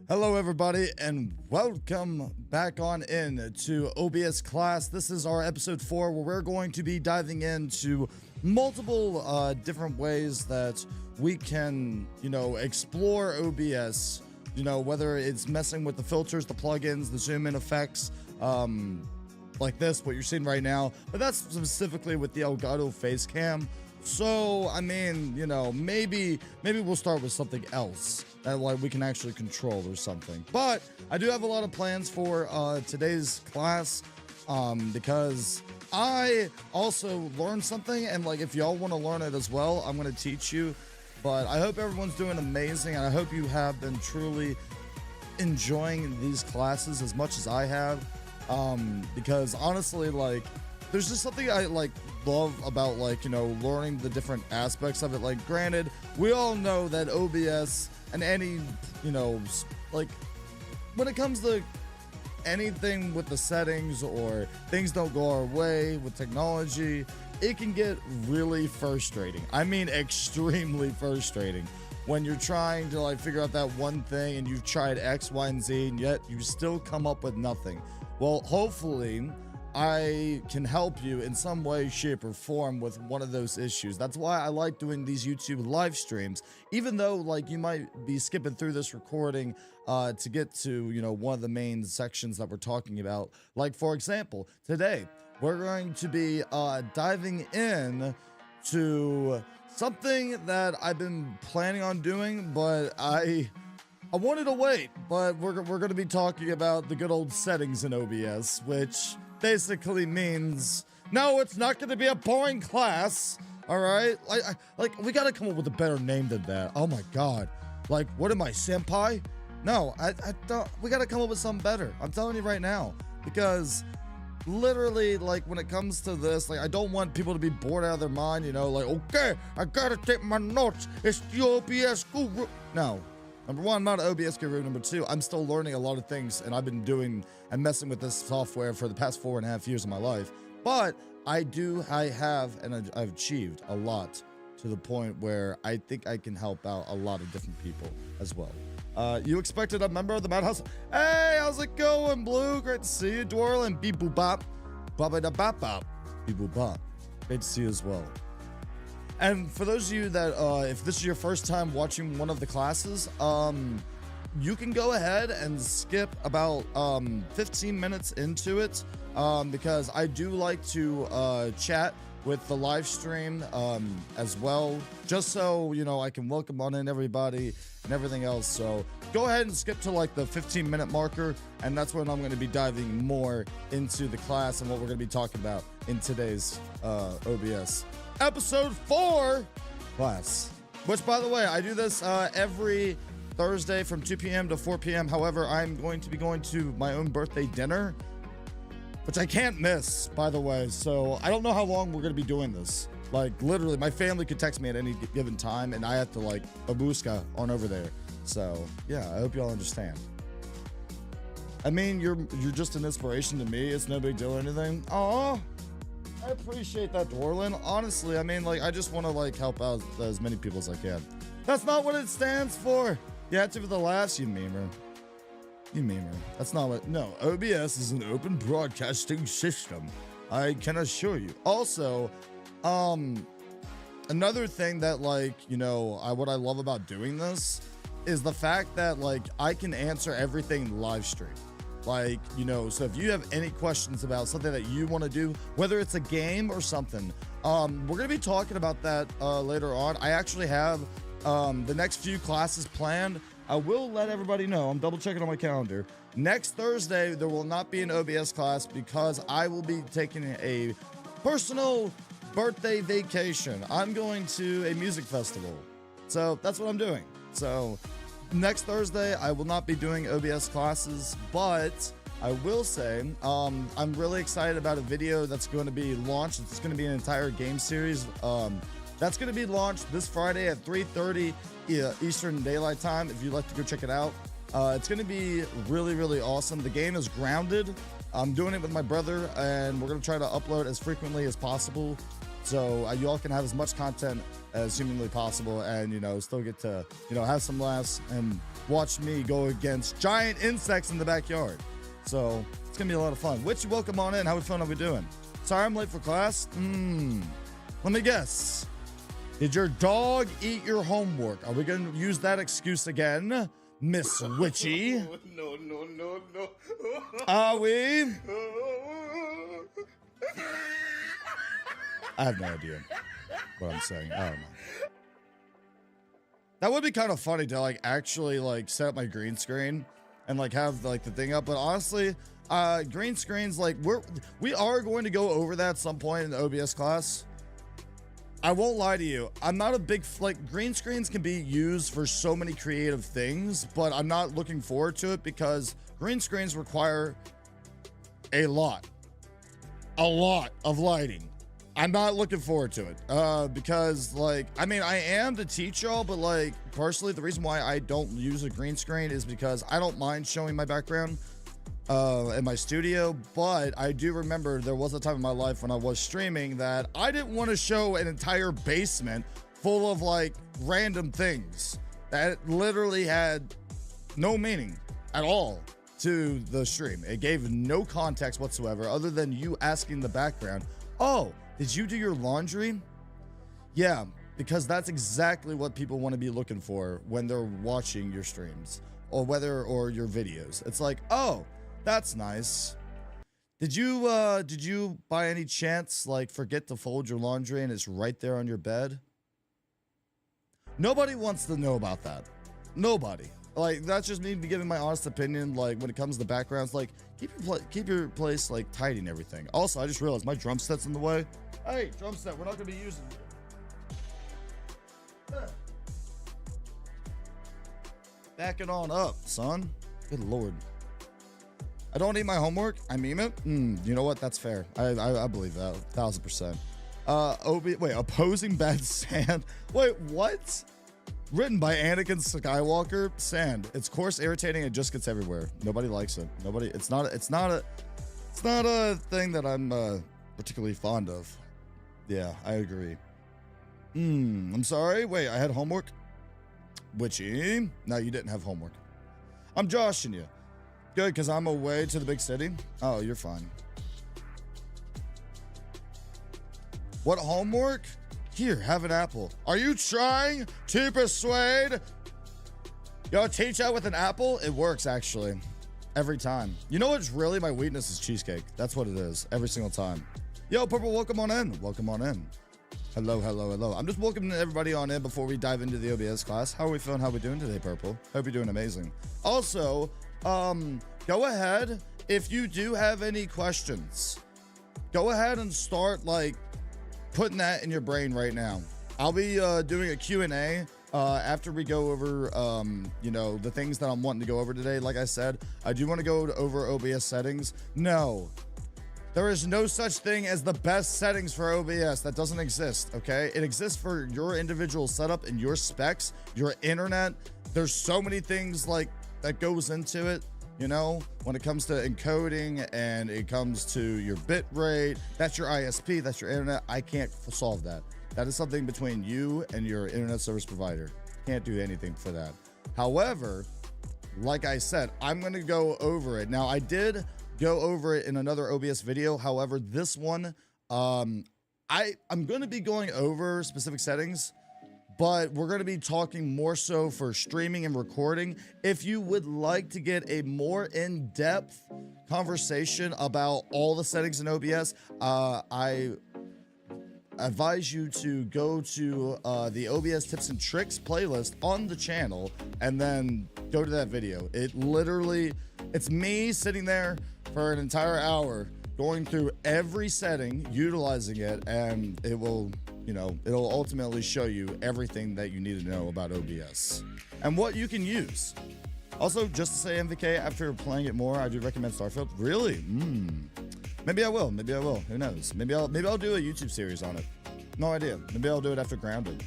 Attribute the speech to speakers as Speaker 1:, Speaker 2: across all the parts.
Speaker 1: Hello everybody and welcome back on in to OBS Class. This is our episode 4 where we're going to be diving into multiple different ways that we can, explore OBS, whether it's messing with the filters, the plugins, the zoom in effects, like this, what you're seeing right now, but that's specifically with the Elgato face cam. So, I mean, maybe we'll start with something else that like we can actually control or something. But I do have a lot of plans for today's class because I also learned something, and like if y'all want to learn it as well, I'm going to teach you. But I hope everyone's doing amazing, and I hope you have been truly enjoying these classes as much as I have, because honestly, like, there's just something I love about learning the different aspects of it. Like, granted, we all know that OBS and any when it comes to anything with the settings or things don't go our way with technology, it can get really frustrating. I mean, extremely frustrating when you're trying to figure out that one thing and you've tried X, Y, and Z, and yet you still come up with nothing. Well, hopefully I can help you in some way, shape, or form with one of those issues. That's why I like doing these YouTube live streams, even though you might be skipping through this recording to get to one of the main sections that we're talking about. Like, for example, today we're going to be diving in to something that I've been planning on doing, but I wanted to wait. But we're going to be talking about the good old settings in OBS, which basically means no, it's not going to be a boring class. All right, we got to come up with a better name than that. Oh my god, what am I, senpai? No, I don't. We got to come up with something better. I'm telling you right now, because literally, when it comes to this, I don't want people to be bored out of their mind. Okay, I gotta take my notes. It's the OBS guru. No. Number one, I'm not an OBS guru. Number two, I'm still learning a lot of things, and I've been doing and messing with this software for the past 4.5 years of my life. But I have, and I've achieved a lot to the point where I think I can help out a lot of different people as well. You expected a member of the Madhouse? Hey, how's it going, Blue? Great to see you, Dwarlin. Beep boop bop. Bop da bop bop. Beep boop bop. Great to see you as well. And for those of you that, if this is your first time watching one of the classes, you can go ahead and skip about 15 minutes into it, because I do like to chat with the live stream as well, just so, I can welcome on in everybody and everything else. So go ahead and skip to the 15-minute marker, and that's when I'm going to be diving more into the class and what we're going to be talking about in today's OBS episode 4 class, which, by the way, I do this every Thursday from 2 p.m. to 4 p.m. However, I'm going to be going to my own birthday dinner, which I can't miss, by the way. So I don't know how long we're going to be doing this. Literally, my family could text me at any given time, and I have to babushka on over there. So yeah, I hope y'all understand. I mean, you're just an inspiration to me. It's no big deal or anything. Aw, I appreciate that, Dwarlin. Honestly, I mean, I just want to help out as many people as I can. That's not what it stands for. You had to for the last, you memer. You memer. That's not what. No, OBS is an open broadcasting system, I can assure you. Also, another thing that what I love about doing this is the fact that I can answer everything live stream. So if you have any questions about something that you want to do, whether it's a game or something, we're going to be talking about that later on. I actually have the next few classes planned. I will let everybody know. I'm double checking on my calendar. Next Thursday, there will not be an OBS class because I will be taking a personal birthday vacation. I'm going to a music festival. So that's what I'm doing. So next Thursday, I will not be doing OBS classes, but I will say I'm really excited about a video that's going to be launched. It's going to be an entire game series. That's going to be launched this Friday at 3:30 Eastern Daylight Time, if you'd like to go check it out. It's going to be really, really awesome. The game is Grounded. I'm doing it with my brother, and we're going to try to upload as frequently as possible So you all can have as much content as humanly possible, and still get to have some laughs and watch me go against giant insects in the backyard. So it's gonna be a lot of fun. Witchy, welcome on in. How fun are we doing? Sorry I'm late for class. Let me guess. Did your dog eat your homework? Are we gonna use that excuse again, Miss Witchy?
Speaker 2: No.
Speaker 1: Are we? I have no idea what I'm saying. I don't know. That would be kind of funny to actually set up my green screen and have the thing up. But honestly, green screens, we are going to go over that at some point in the OBS class. I won't lie to you. I'm not a big, green screens can be used for so many creative things, but I'm not looking forward to it because green screens require a lot of lighting. I'm not looking forward to it because I am to teach y'all, but personally, the reason why I don't use a green screen is because I don't mind showing my background in my studio, but I do remember there was a time in my life when I was streaming that I didn't want to show an entire basement full of random things that literally had no meaning at all to the stream. It gave no context whatsoever other than you asking the background, oh, did you do your laundry? Yeah, because that's exactly what people want to be looking for when they're watching your streams or your videos. It's oh, that's nice. Did you by any chance forget to fold your laundry and it's right there on your bed? Nobody wants to know about that. Nobody. That's just me giving my honest opinion. When it comes to backgrounds, keep your place tidy and everything. Also, I just realized my drum set's in the way. Hey, drum set, we're not gonna be using it. Back it on up, son. Good lord. I don't need my homework. I meme it. You know what? That's fair. I believe that 1000%. Wait, opposing bad sand. Wait, what? Written by Anakin Skywalker. Sand. It's coarse, irritating, it just gets everywhere. Nobody likes it. Nobody. It's not a thing that I'm particularly fond of. Yeah, I agree. I'm sorry. Wait, I had homework. Witchy. No, you didn't have homework. I'm joshing you. Good, because I'm away to the big city. Oh, you're fine. What homework? Here, have an apple. Are you trying to persuade your teacher with an apple? It works, actually. Every time. You know what's really my weakness is cheesecake. That's what it is. Every single time. Yo, Purple, welcome on in. Welcome on in. Hello. I'm just welcoming everybody on in before we dive into the OBS class. How are we feeling? How are we doing today, Purple? Hope you're doing amazing. Also, go ahead. If you do have any questions, go ahead and start putting that in your brain right now. I'll be doing a Q&A after we go over the things that I'm wanting to go over today. Like I said, I do want to go over OBS settings. No, there is no such thing as the best settings for OBS. That doesn't exist, okay? It exists for your individual setup and your specs, your internet. There's so many things that goes into it. When it comes to encoding and it comes to your bit rate, that's your ISP, that's your internet. I can't solve that. That is something between you and your internet service provider. Can't do anything for that. However, like I said, I'm going to go over it. Now, I did go over it in another OBS video. However, this one, I'm going to be going over specific settings, but we're going to be talking more so for streaming and recording. If you would like to get a more in-depth conversation about all the settings in OBS, I advise you to go to the OBS tips and tricks playlist on the channel and then go to that video. It's me sitting there for an entire hour going through every setting, utilizing it, and it will it'll ultimately show you everything that you need to know about OBS and what you can use. Also, just to say, MVK, after playing it more, I do recommend Starfield. Really? Maybe I will. Who knows? Maybe I'll do a YouTube series on it. No idea. Maybe I'll do it after Grounded.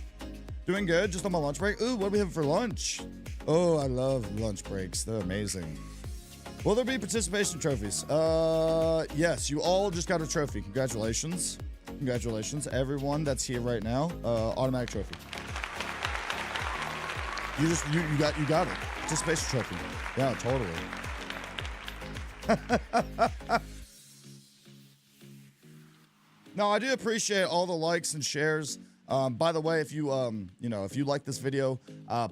Speaker 1: Doing good. Just on my lunch break. Ooh, what do we have for lunch? Oh, I love lunch breaks. They're amazing. Will there be participation trophies? Yes, you all just got a trophy. Congratulations. Congratulations, everyone that's here right now. Automatic trophy. You got it. It's a space trophy. Yeah, totally. No, I do appreciate all the likes and shares. By the way, if you if you like this video,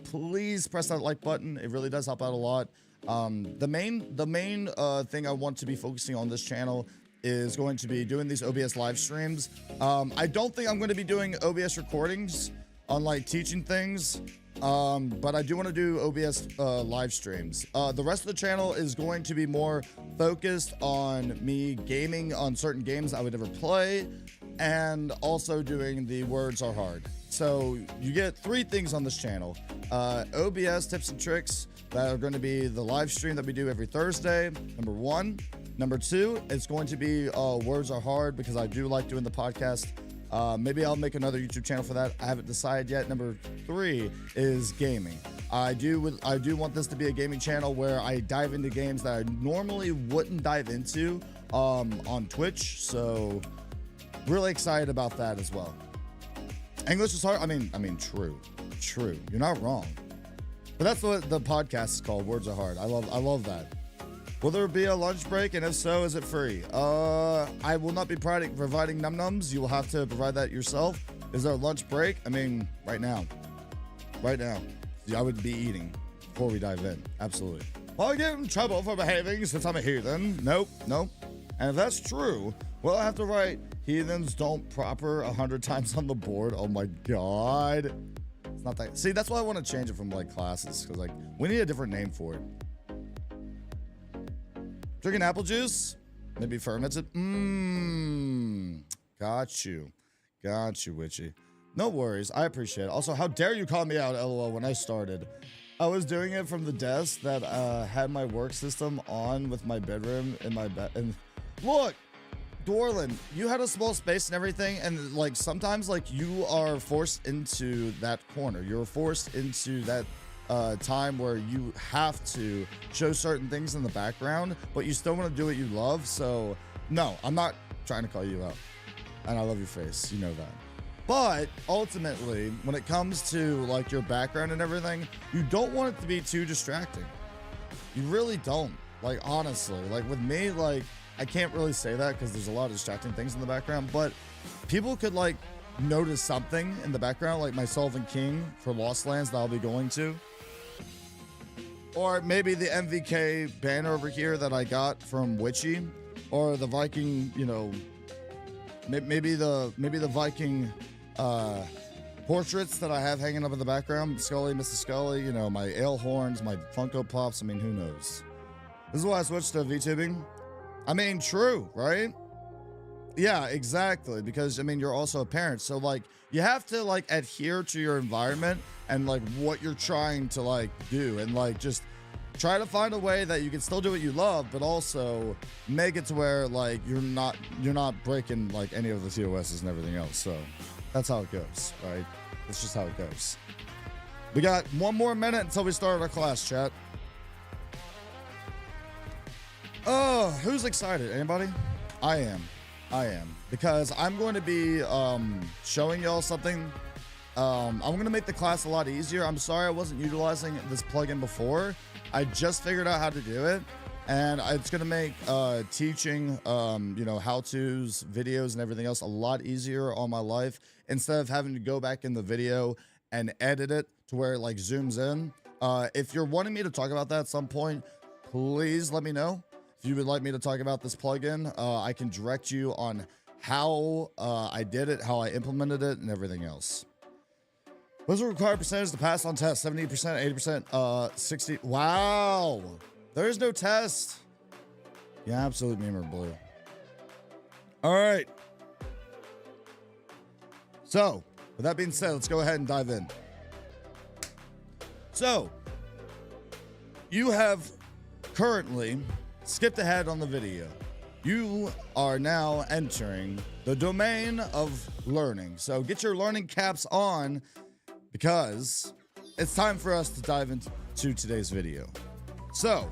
Speaker 1: please press that like button. It really does help out a lot. The main thing I want to be focusing on this channel is going to be doing these OBS live streams. I don't think I'm going to be doing OBS recordings on like teaching things, but I do want to do OBS live streams. The rest of the channel is going to be more focused on me gaming on certain games I would never play, and also doing the words are hard. So you get 3 things on this channel. OBS tips and tricks that are going to be the live stream that we do every Thursday, number 1. Number 2, it's going to be words are hard, because I do like doing the podcast. Maybe I'll make another YouTube channel for that. I haven't decided yet. Number 3 is gaming. I do want this to be a gaming channel where I dive into games that I normally wouldn't dive into on Twitch. So really excited about that as well. English is hard. I mean, true. You're not wrong. But that's what the podcast is called. Words are hard. I love that. Will there be a lunch break? And if so, is it free? I will not be providing num-nums. You will have to provide that yourself. Is there a lunch break? I mean, right now. I would be eating before we dive in. Absolutely. Will I get in trouble for behaving since I'm a heathen? Nope. And if that's true, well, I have to write heathens don't proper 100 times on the board. Oh my God. It's not that. See, that's why I want to change it from like classes, because like we need a different name for it. Drinking apple juice? Maybe fermented? Got you, Witchy. No worries, I appreciate it. Also, how dare you call me out, LOL, when I started. I was doing it from the desk that had my work system on with my bedroom in my bed. And look, Dorlin, you had a small space and everything, and like sometimes like you are forced into that corner. You're forced into that time where you have to show certain things in the background, but you still want to do what you love. So no, I'm not trying to call you out, and I love your face, you know that. But ultimately, when it comes to like your background and everything, you don't want it to be too distracting. You really don't. Like honestly, like with me, like I can't really say that because there's a lot of distracting things in the background, but people could like notice something in the background, like my Solving King for Lost Lands that I'll be going to. Or maybe the MVK banner over here that I got from Witchy, or the Viking, maybe the Viking portraits that I have hanging up in the background. Scully, Mrs. Scully, my ale horns, my Funko Pops. I mean, who knows? This is why I switched to VTubing. I mean, true, right? Yeah, exactly. Because you're also a parent, so like you have to like adhere to your environment and like what you're trying to like do, and like just try to find a way that you can still do what you love, but also make it to where like you're not breaking like any of the TOSs and everything else. So that's how it goes, right? That's just how it goes. We got 1 more minute until we start our class, chat. Oh, who's excited? Anybody? I am, because I'm going to be showing y'all something. I'm going to make the class a lot easier. I'm sorry I wasn't utilizing this plugin before. I just figured out how to do it, and it's going to make teaching, how-tos, videos, and everything else a lot easier on my life, instead of having to go back in the video and edit it to where it like zooms in. If you're wanting me to talk about that at some point, please let me know. If you would like me to talk about this plugin, I can direct you on how I did it, how I implemented it, and everything else. What's the required percentage to pass on tests? 70%, 80%, 60. Wow. There is no test. Yeah, absolute memer blue. All right. So, with that being said, let's go ahead and dive in. So, you have currently skipped ahead on the video. You are now entering the domain of learning. So get your learning caps on, because it's time for us to dive into today's video. So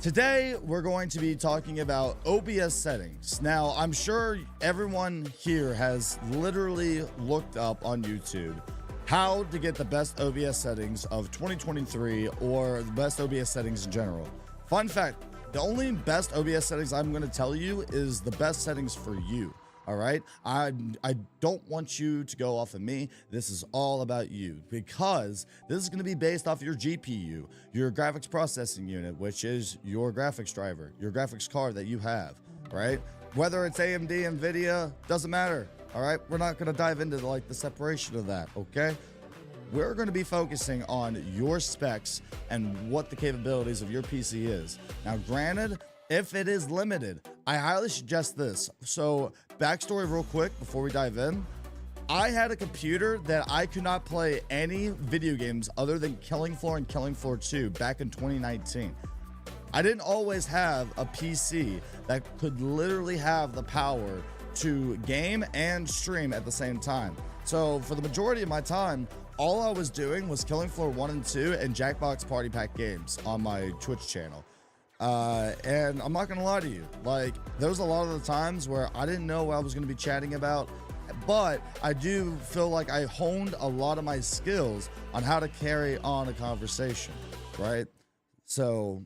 Speaker 1: Today, we're going to be talking about OBS settings. Now, I'm sure everyone here has literally looked up on YouTube how to get the best OBS settings of 2023 or the best OBS settings in general. Fun fact, the only best OBS settings I'm going to tell you is the best settings for you. All right. I don't want you to go off of me. This is all about you, because this is going to be based off your GPU, your graphics processing unit, which is your graphics driver, your graphics card that you have, right? Whether it's AMD, NVIDIA, doesn't matter. All right. We're not going to dive into the separation of that. Okay. We're going to be focusing on your specs and what the capabilities of your PC is. Now, granted, if it is limited, I highly suggest this. So, backstory real quick before we dive in. I had a computer that I could not play any video games other than Killing Floor and Killing Floor 2 back in 2019. I didn't always have a PC that could literally have the power to game and stream at the same time. So, for the majority of my time, all I was doing was Killing Floor 1 and 2 and Jackbox Party Pack games on my Twitch channel. And I'm not gonna lie to you, there was a lot of the times where I didn't know what I was gonna be chatting about, but I do feel like I honed a lot of my skills on how to carry on a conversation, right? So,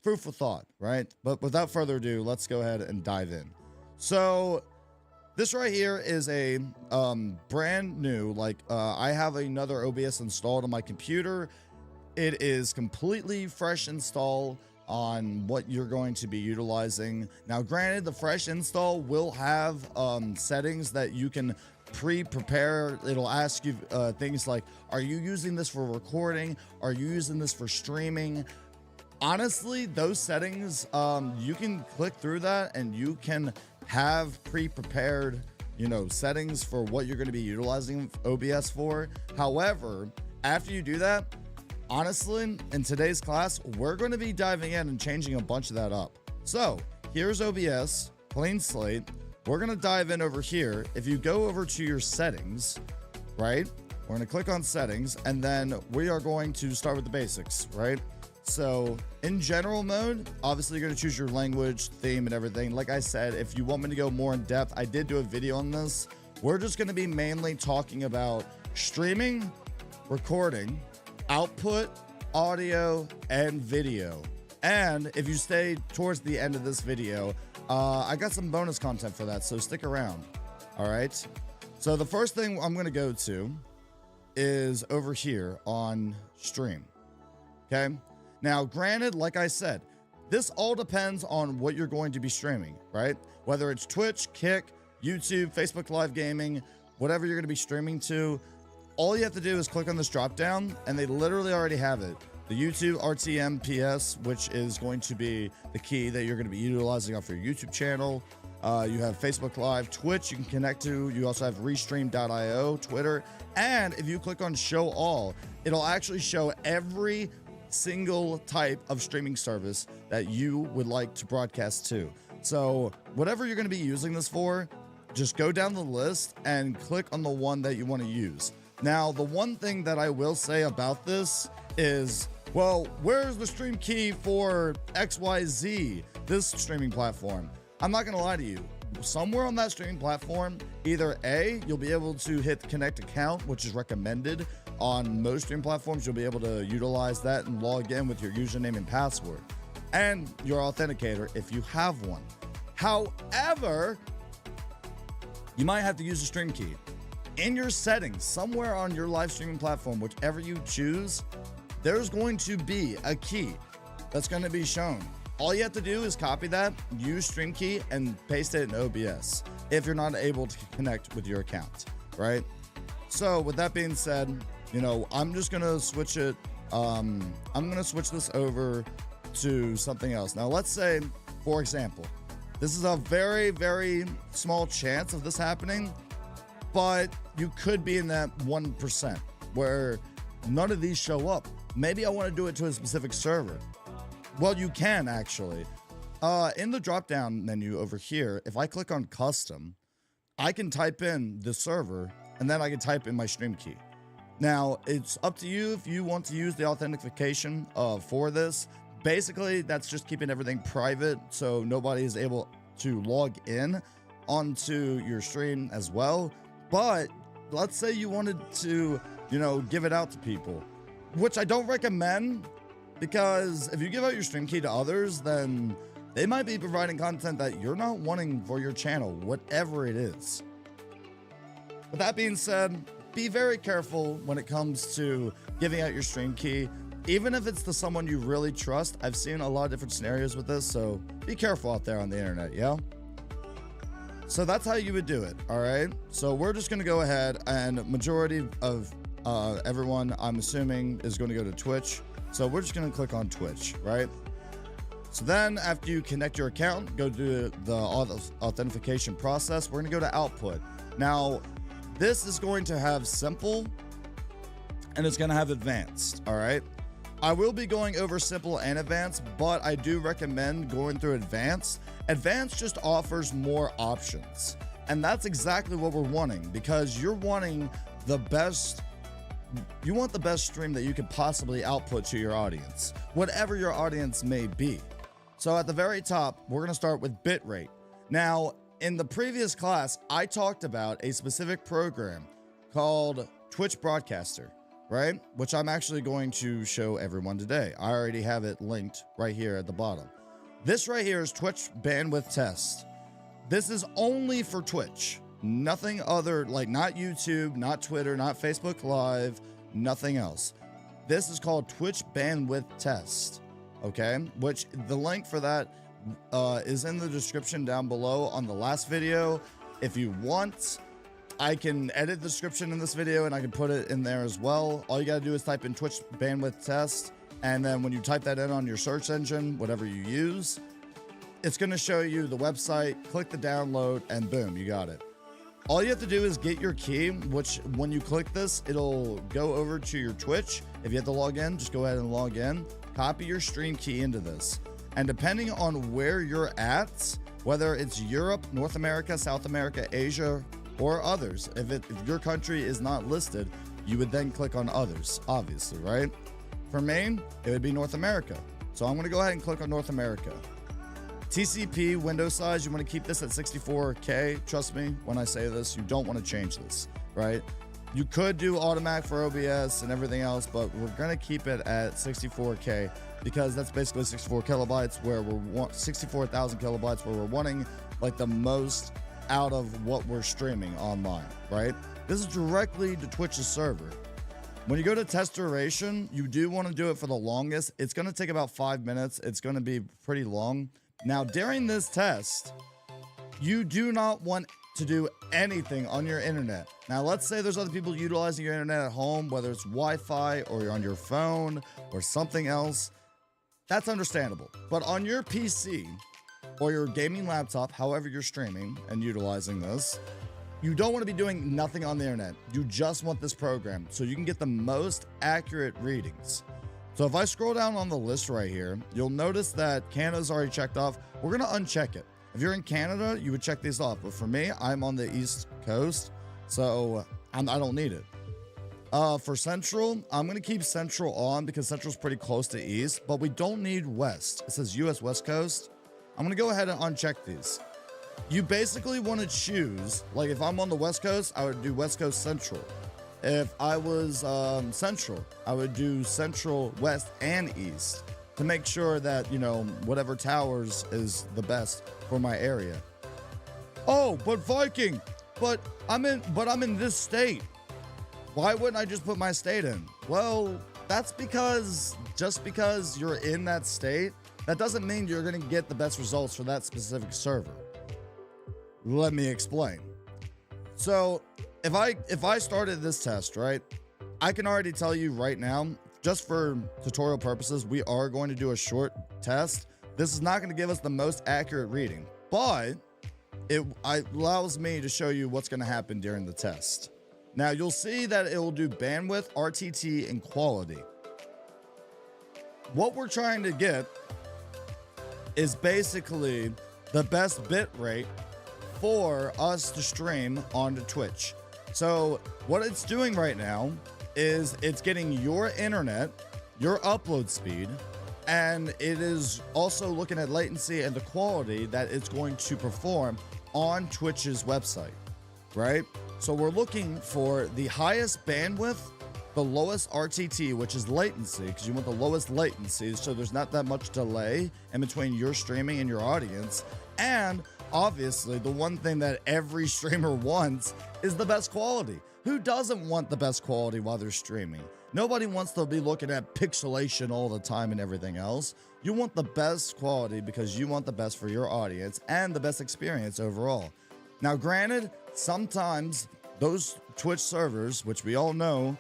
Speaker 1: food for thought, right? But without further ado, let's go ahead and dive in. So this right here is a brand new, I have another OBS installed on my computer. It is completely fresh install on what you're going to be utilizing. Now, granted, the fresh install will have settings that you can pre-prepare. It'll ask you things like, are you using this for recording? Are you using this for streaming? Honestly, those settings, you can click through that and you can have pre-prepared, settings for what you're going to be utilizing OBS for. However, after you do that, honestly, in today's class, we're going to be diving in and changing a bunch of that up. So here's OBS, clean slate. We're going to dive in over here. If you go over to your settings, right, we're going to click on settings, and then we are going to start with the basics, right? So in general mode, obviously you're going to choose your language, theme, and everything. Like I said, if you want me to go more in depth, I did do a video on this. We're just going to be mainly talking about streaming, recording, output, audio, and video. And if you stay towards the end of this video, I got some bonus content for that, so stick around. All right. So the first thing I'm going to go to is over here on stream. Okay. Now, granted, like I said, this all depends on what you're going to be streaming, right? Whether it's Twitch, Kick, YouTube, Facebook Live Gaming, whatever you're going to be streaming to, all you have to do is click on this drop down, and they literally already have it. The YouTube RTMPS, which is going to be the key that you're going to be utilizing off your YouTube channel. You have Facebook Live, Twitch you can connect to. You also have Restream.io, Twitter. And if you click on Show All, it'll actually show every single type of streaming service that you would like to broadcast to. So whatever you're going to be using this for, just go down the list and click on the one that you want to use. Now, the one thing that I will say about this is, well, where's the stream key for XYZ, this streaming platform? I'm not going to lie to you. Somewhere on that streaming platform, either A, you'll be able to hit the connect account, which is recommended on most stream platforms. You'll be able to utilize that and log in with your username and password and your authenticator if you have one. However, you might have to use a stream key. In your settings, somewhere on your live streaming platform, whichever you choose, there's going to be a key that's going to be shown. All you have to do is copy that, use stream key, and paste it in OBS if you're not able to connect with your account, right? So with that being said, I'm just going to switch it. I'm going to switch this over to something else. Now, let's say, for example, this is a very, very small chance of this happening, but you could be in that 1% where none of these show up. Maybe I want to do it to a specific server. Well, you can actually. In the drop-down menu over here, if I click on custom, I can type in the server, and then I can type in my stream key. Now, it's up to you if you want to use the authentication for this. Basically, that's just keeping everything private so nobody is able to log in onto your stream as well. But let's say you wanted to, give it out to people, which I don't recommend, because if you give out your stream key to others, then they might be providing content that you're not wanting for your channel, whatever it is. With that being said, be very careful when it comes to giving out your stream key, even if it's to someone you really trust. I've seen a lot of different scenarios with this, so be careful out there on the internet, yeah? So that's how you would do it, all right? So we're just gonna go ahead, and majority of everyone, I'm assuming, is gonna go to Twitch. So we're just gonna click on Twitch, right? So then after you connect your account, go to the authentication process. We're gonna go to output. Now, this is going to have simple and it's gonna have advanced, all right? I will be going over simple and advanced, but I do recommend going through advanced. Advanced just offers more options. And that's exactly what we're wanting, because you're wanting the best. You want the best stream that you could possibly output to your audience, whatever your audience may be. So at the very top, we're going to start with bitrate. Now, in the previous class, I talked about a specific program called Twitch Broadcaster, right? Which I'm actually going to show everyone today. I already have it linked right here at the bottom. This right here is Twitch Bandwidth Test. This is only for Twitch. Nothing other, like not YouTube, not Twitter, not Facebook Live, nothing else. This is called Twitch Bandwidth Test, okay? Which the link for that is in the description down below on the last video. If you want, I can edit the description in this video and I can put it in there as well. All you gotta do is type in Twitch Bandwidth Test, and then when you type that in on your search engine, whatever you use, it's gonna show you the website, click the download, and boom, you got it. All you have to do is get your key, which when you click this, it'll go over to your Twitch. If you have to log in, just go ahead and log in. Copy your stream key into this. And depending on where you're at, whether it's Europe, North America, South America, Asia, or others, if your country is not listed, you would then click on others, obviously, right? For me, it would be North America. So I'm gonna go ahead and click on North America. TCP window size, you want to keep this at 64K. Trust me when I say this, you don't want to change this, right? You could do automatic for OBS and everything else, but we're going to keep it at 64K because that's basically 64 kilobytes where 64,000 kilobytes where we're wanting like the most out of what we're streaming online, right? This is directly to Twitch's server. When you go to test duration, you do want to do it for the longest. It's going to take about 5 minutes. It's going to be pretty long. Now, during this test, you do not want to do anything on your internet. Now, let's say there's other people utilizing your internet at home, whether it's Wi-Fi or you're on your phone or something else. That's understandable. But on your PC or your gaming laptop, however you're streaming and utilizing this, you don't want to be doing nothing on the internet. You just want this program so you can get the most accurate readings. So if I scroll down on the list right here, you'll notice that Canada's already checked off. We're going to uncheck it. If you're in Canada, you would check these off. But for me, I'm on the East Coast, so I don't need it. For Central, I'm going to keep Central on because Central's pretty close to East, but we don't need West. It says US West Coast. I'm going to go ahead and uncheck these. You basically want to choose, like if I'm on the West Coast, I would do West Coast Central. If I was Central, I would do Central, West, and East to make sure that, whatever towers is the best for my area. Oh, but Viking, but I'm in this state. Why wouldn't I just put my state in? Well, that's because just because you're in that state, that doesn't mean you're going to get the best results for that specific server. Let me explain. So if I started this test, right, I can already tell you right now, just for tutorial purposes, we are going to do a short test. This is not going to give us the most accurate reading, but it allows me to show you what's going to happen during the test. Now you'll see that it will do bandwidth, RTT, and quality. What we're trying to get is basically the best bit rate for us to stream onto Twitch. So what it's doing right now is it's getting your internet, your upload speed, And it is also looking at latency and the quality that it's going to perform on Twitch's website, right? So we're looking for the highest bandwidth, the lowest RTT, which is latency, because you want the lowest latency, so there's not that much delay in between your streaming and your audience. And obviously, the one thing that every streamer wants is the best quality. Who doesn't want the best quality while they're streaming? Nobody wants to be looking at pixelation all the time and everything else. You want the best quality because you want the best for your audience and the best experience overall. Now, granted, sometimes those Twitch servers, which we all know,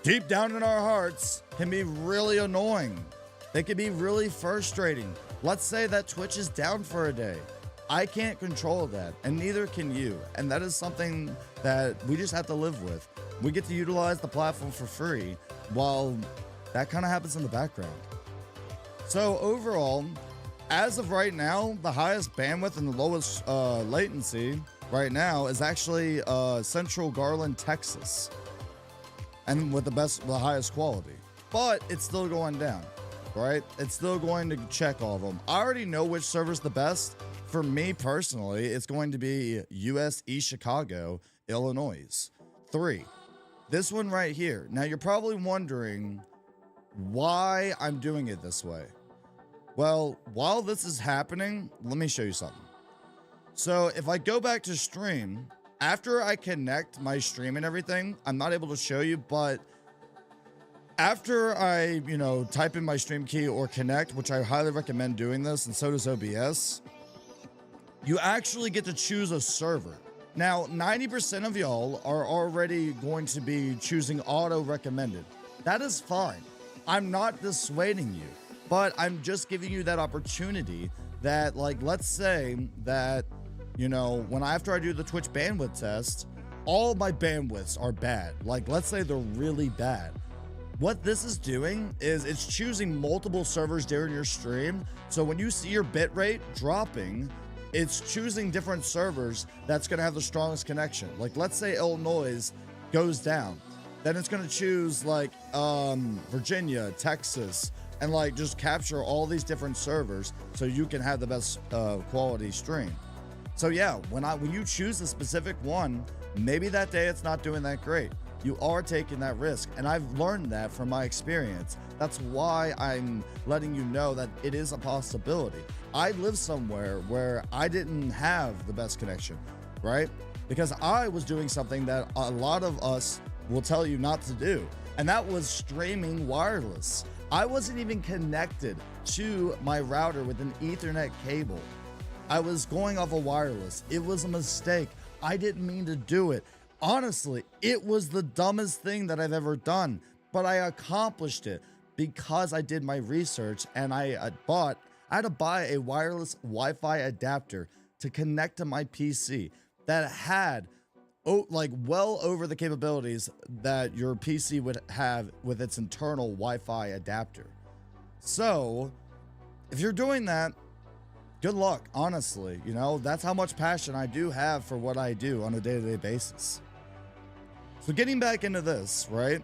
Speaker 1: deep down in our hearts, can be really annoying. They can be really frustrating. Let's say that Twitch is down for a day. I can't control that, and neither can you. And that is something that we just have to live with. We get to utilize the platform for free, while that kind of happens in the background. So overall, as of right now, the highest bandwidth and the lowest latency right now is actually Central Garland, Texas, and with the highest quality. But it's still going down, right? It's still going to check all of them. I already know which server's the best. For me personally, it's going to be US East Chicago, Illinois. 3. This one right here. Now you're probably wondering why I'm doing it this way. Well, while this is happening, let me show you something. So if I go back to stream, after I connect my stream and everything, I'm not able to show you, but after I, type in my stream key or connect, which I highly recommend doing this, and so does OBS, you actually get to choose a server. Now, 90% of y'all are already going to be choosing auto recommended. That is fine. I'm not dissuading you, but I'm just giving you that opportunity that, let's say that, after I do the Twitch bandwidth test, all my bandwidths are bad. Let's say they're really bad. What this is doing is it's choosing multiple servers during your stream. So when you see your bitrate dropping, it's choosing different servers that's going to have the strongest connection. Let's say Illinois goes down, then it's going to choose Virginia, Texas, and just capture all these different servers so you can have the best quality stream. So yeah, when you choose a specific one, maybe that day it's not doing that great. You are taking that risk, and I've learned that from my experience. That's why I'm letting you know that it is a possibility. I live somewhere where I didn't have the best connection, right? Because I was doing something that a lot of us will tell you not to do, and that was streaming wireless. I wasn't even connected to my router with an Ethernet cable. I was going off a wireless. It was a mistake. I didn't mean to do it. Honestly, it was the dumbest thing that I've ever done, but I accomplished it because I did my research, and I had to buy a wireless Wi-Fi adapter to connect to my PC that had well over the capabilities that your PC would have with its internal Wi-Fi adapter. So if you're doing that, good luck. Honestly, that's how much passion I do have for what I do on a day-to-day basis. So getting back into this, right?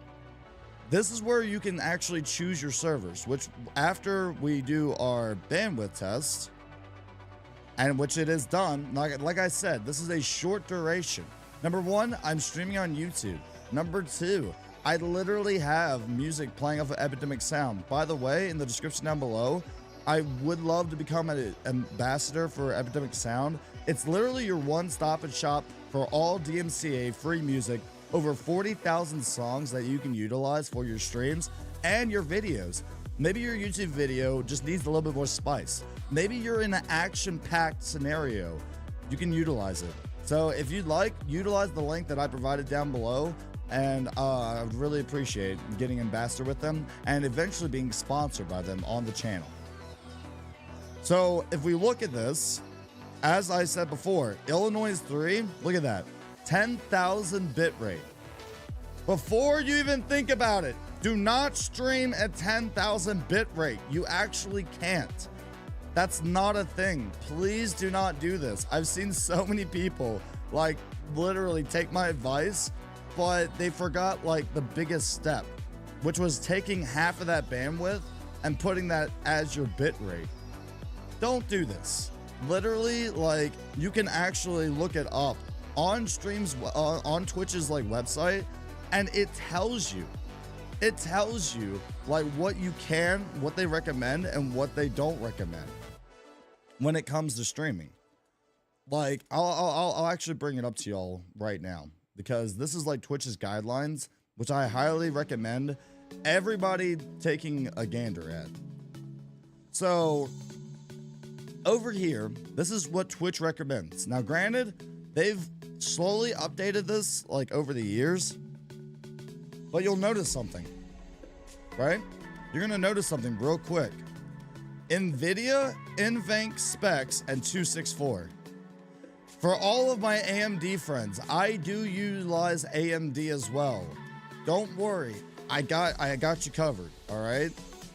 Speaker 1: This is where you can actually choose your servers, which after we do our bandwidth test, and which it is done, like I said, this is a short duration. Number 1, I'm streaming on YouTube. Number 2, I literally have music playing off of Epidemic Sound. By the way, in the description down below, I would love to become an ambassador for Epidemic Sound. It's literally your one-stop and shop for all DMCA free music, over 40,000 songs that you can utilize for your streams and your videos. Maybe your YouTube video just needs a little bit more spice. Maybe you're in an action-packed scenario. You can utilize it. So if you'd like, utilize the link that I provided down below, and I would really appreciate getting ambassador with them and eventually being sponsored by them on the channel. So if we look at this, as I said before, Illinois 3, look at that, 10,000 bit rate. Before you even think about it, do not stream at 10,000 bit rate. You actually can't. That's not a thing. Please do not do this. I've seen so many people literally take my advice, but they forgot the biggest step, which was taking half of that bandwidth and putting that as your bit rate. Don't do this. Literally, like, you can actually look it up on streams, on Twitch's like website, and it tells you like what you can, what they recommend, and what they don't recommend when it comes to streaming. Like, I'll actually bring it up to y'all right now, because this is like Twitch's guidelines, which I highly recommend everybody taking a gander at. So over here, this is what Twitch recommends. Now, granted, they've slowly updated this like over the years, but you'll notice something, right? You're gonna notice something real quick. NVIDIA, NVENC specs, and 264. For all of my AMD friends, I do utilize AMD as well. Don't worry, I got you covered, all right?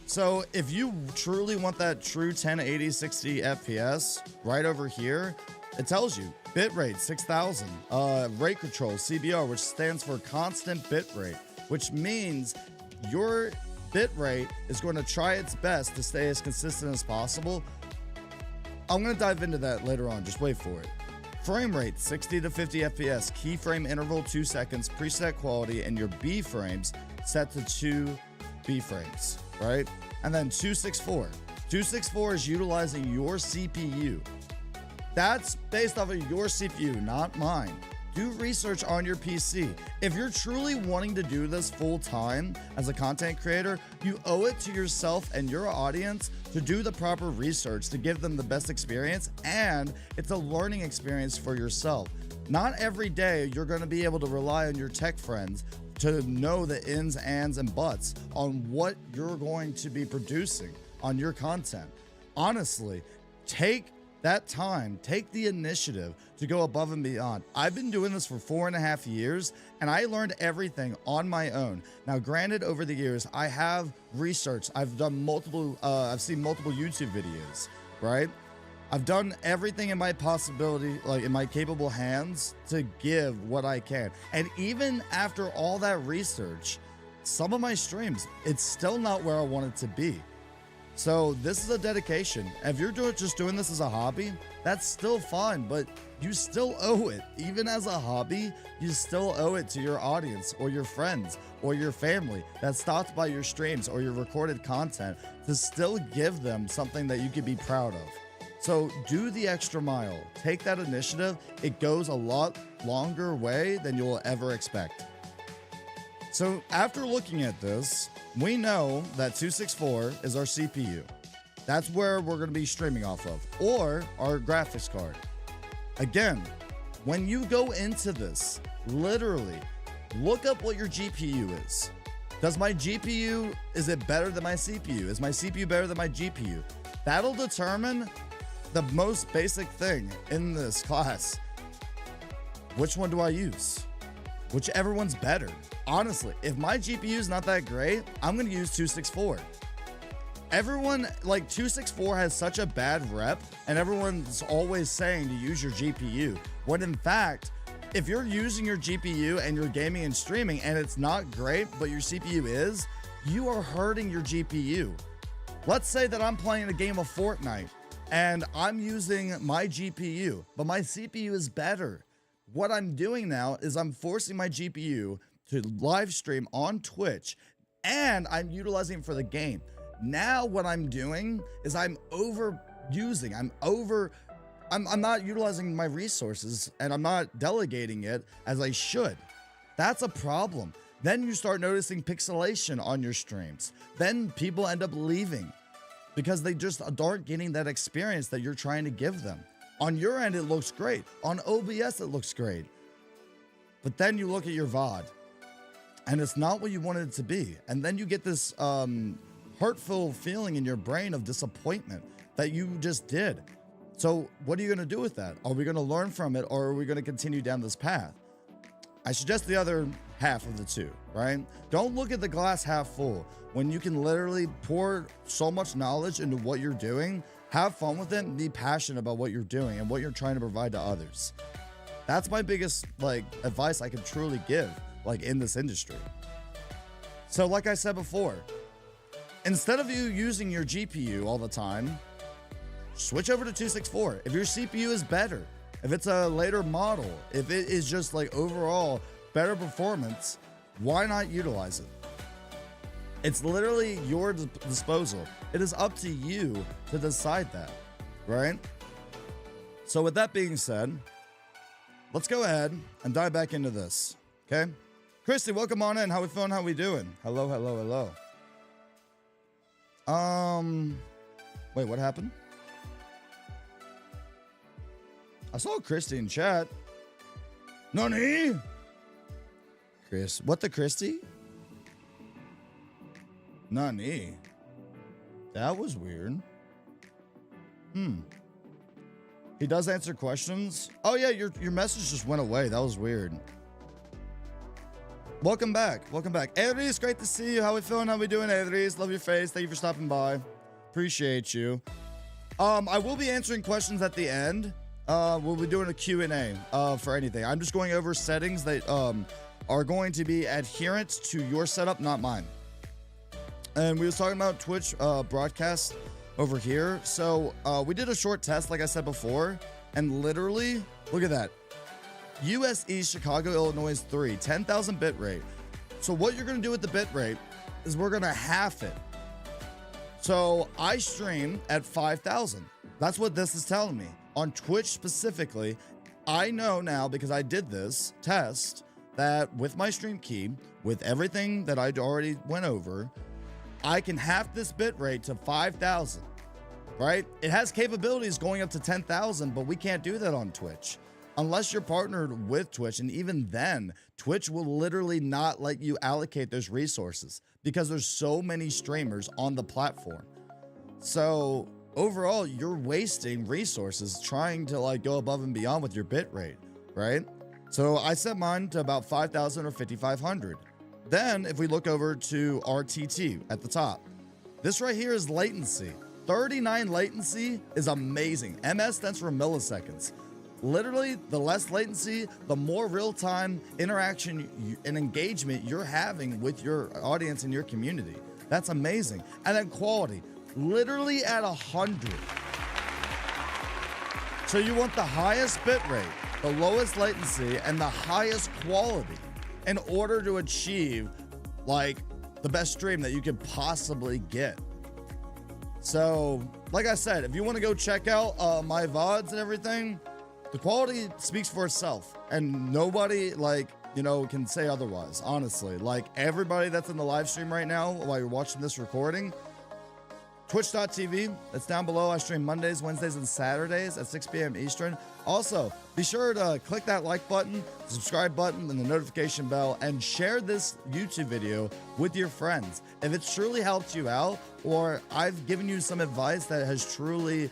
Speaker 1: So if you truly want that true 1080 60 FPS, right over here, it tells you bitrate 6000, rate control CBR, which stands for constant bitrate, which means your bitrate is going to try its best to stay as consistent as possible. I'm going to dive into that later on, just wait for it. Frame rate 60 to 50 FPS, keyframe interval 2 seconds, preset quality, and your B frames set to 2 B frames, right? And then 264. 264 is utilizing your CPU. That's based off of your CPU, not mine. Do research on your PC. If you're truly wanting to do this full time as a content creator, you owe it to yourself and your audience to do the proper research to give them the best experience, and it's a learning experience for yourself. Not every day you're going to be able to rely on your tech friends to know the ins, ands, and buts on what you're going to be producing on your content. Honestly, take that time, take the initiative to go above and beyond. I've been doing this for 4.5 years, and I learned everything on my own. Now, granted, over the years, I have researched. I've done multiple, I've seen multiple YouTube videos, right? I've done everything in my possibility, like in my capable hands, to give what I can. And even after all that research, some of my streams, it's still not where I want it to be. So this is a dedication. If you're just doing this as a hobby, that's still fine, but you still owe it. Even as a hobby, you still owe it to your audience or your friends or your family that stopped by your streams or your recorded content to still give them something that you could be proud of. So do the extra mile. Take that initiative. It goes a lot longer way than you'll ever expect. So after looking at this, we know that 264 is our CPU. That's where we're going to be streaming off of, or our graphics card. Again, when you go into this, literally look up what your GPU is. Does my GPU, is it better than my CPU? Is my CPU better than my GPU? That'll determine the most basic thing in this class. Which one do I use? Whichever one's better. Honestly, if my GPU is not that great, I'm going to use 264. Everyone, like 264 has such a bad rep, and everyone's always saying to use your GPU. When in fact, if you're using your GPU and you're gaming and streaming and it's not great, but your CPU is, you are hurting your GPU. Let's say that I'm playing a game of Fortnite and I'm using my GPU, but my CPU is better. What I'm doing now is I'm forcing my GPU to live stream on Twitch, and I'm utilizing it for the game. Now what I'm doing is I'm overusing, I'm not utilizing my resources, and I'm not delegating it as I should. That's a problem. Then you start noticing pixelation on your streams. Then people end up leaving because they just aren't getting that experience that you're trying to give them. On your end, it looks great. On OBS, it looks great. But then you look at your VOD, and it's not what you wanted it to be. And then you get this hurtful feeling in your brain of disappointment that you just did. So what are you going to do with that? Are we going to learn from it, or are we going to continue down this path? I suggest the other half of the two, right? Don't look at the glass half full. When you can literally pour so much knowledge into what you're doing, have fun with it and be passionate about what you're doing and what you're trying to provide to others. That's my biggest advice I can truly give in this industry. So like I said before, Instead of you using your GPU all the time, switch over to 264. If your CPU is better, if it's a later model, if it is just like overall better performance, why not utilize it? It's literally your disposal. It is up to you to decide that, right? So with that being said, let's go ahead and dive back into this, okay? Christy, welcome on in. How we feeling? How we doing? Hello, hello, hello. Wait, what happened? I saw Christy in chat. Nani? Chris, what the Christy? Nani? That was weird. He does answer questions. Oh yeah, your message just went away. That was weird. Welcome back. Welcome back. Edris, great to see you. How we feeling? How we doing, Edris? Love your face. Thank you for stopping by. Appreciate you. I will be answering questions at the end. We'll be doing a Q&A for anything. I'm just going over settings that are going to be adherent to your setup, not mine. And we was talking about Twitch broadcast over here. So we did a short test, like I said before, and literally, look at that. US East, Chicago, Illinois 3, 10,000 bit rate. So what you're gonna do with the bit rate is we're gonna half it. So I stream at 5,000. That's what this is telling me. On Twitch specifically, I know now because I did this test that with my stream key, with everything that I already went over, I can half this bit rate to 5,000, right? It has capabilities going up to 10,000, but we can't do that on Twitch. Unless you're partnered with Twitch, and even then, Twitch will literally not let you allocate those resources because there's so many streamers on the platform. So overall, you're wasting resources trying to like go above and beyond with your bit rate, right? So I set mine to about 5,000 or 5,500. Then if we look over to RTT at the top, this right here is latency. 39 latency is amazing. MS stands for milliseconds. Literally, the less latency, the more real-time interaction and engagement you're having with your audience and your community. That's amazing. And then quality, literally at 100. So you want the highest bit rate, the lowest latency, and the highest quality in order to achieve like the best stream that you could possibly get. So, like I said, if you want to go check out my VODs and everything, the quality speaks for itself, and nobody can say otherwise, honestly. Like everybody that's in the live stream right now while you're watching this recording, twitch.tv, that's down below. I stream Mondays, Wednesdays, and Saturdays at 6 p.m. Eastern. Also, be sure to click that like button, subscribe button, and the notification bell, and share this YouTube video with your friends. If it's truly helped you out, or I've given you some advice that has truly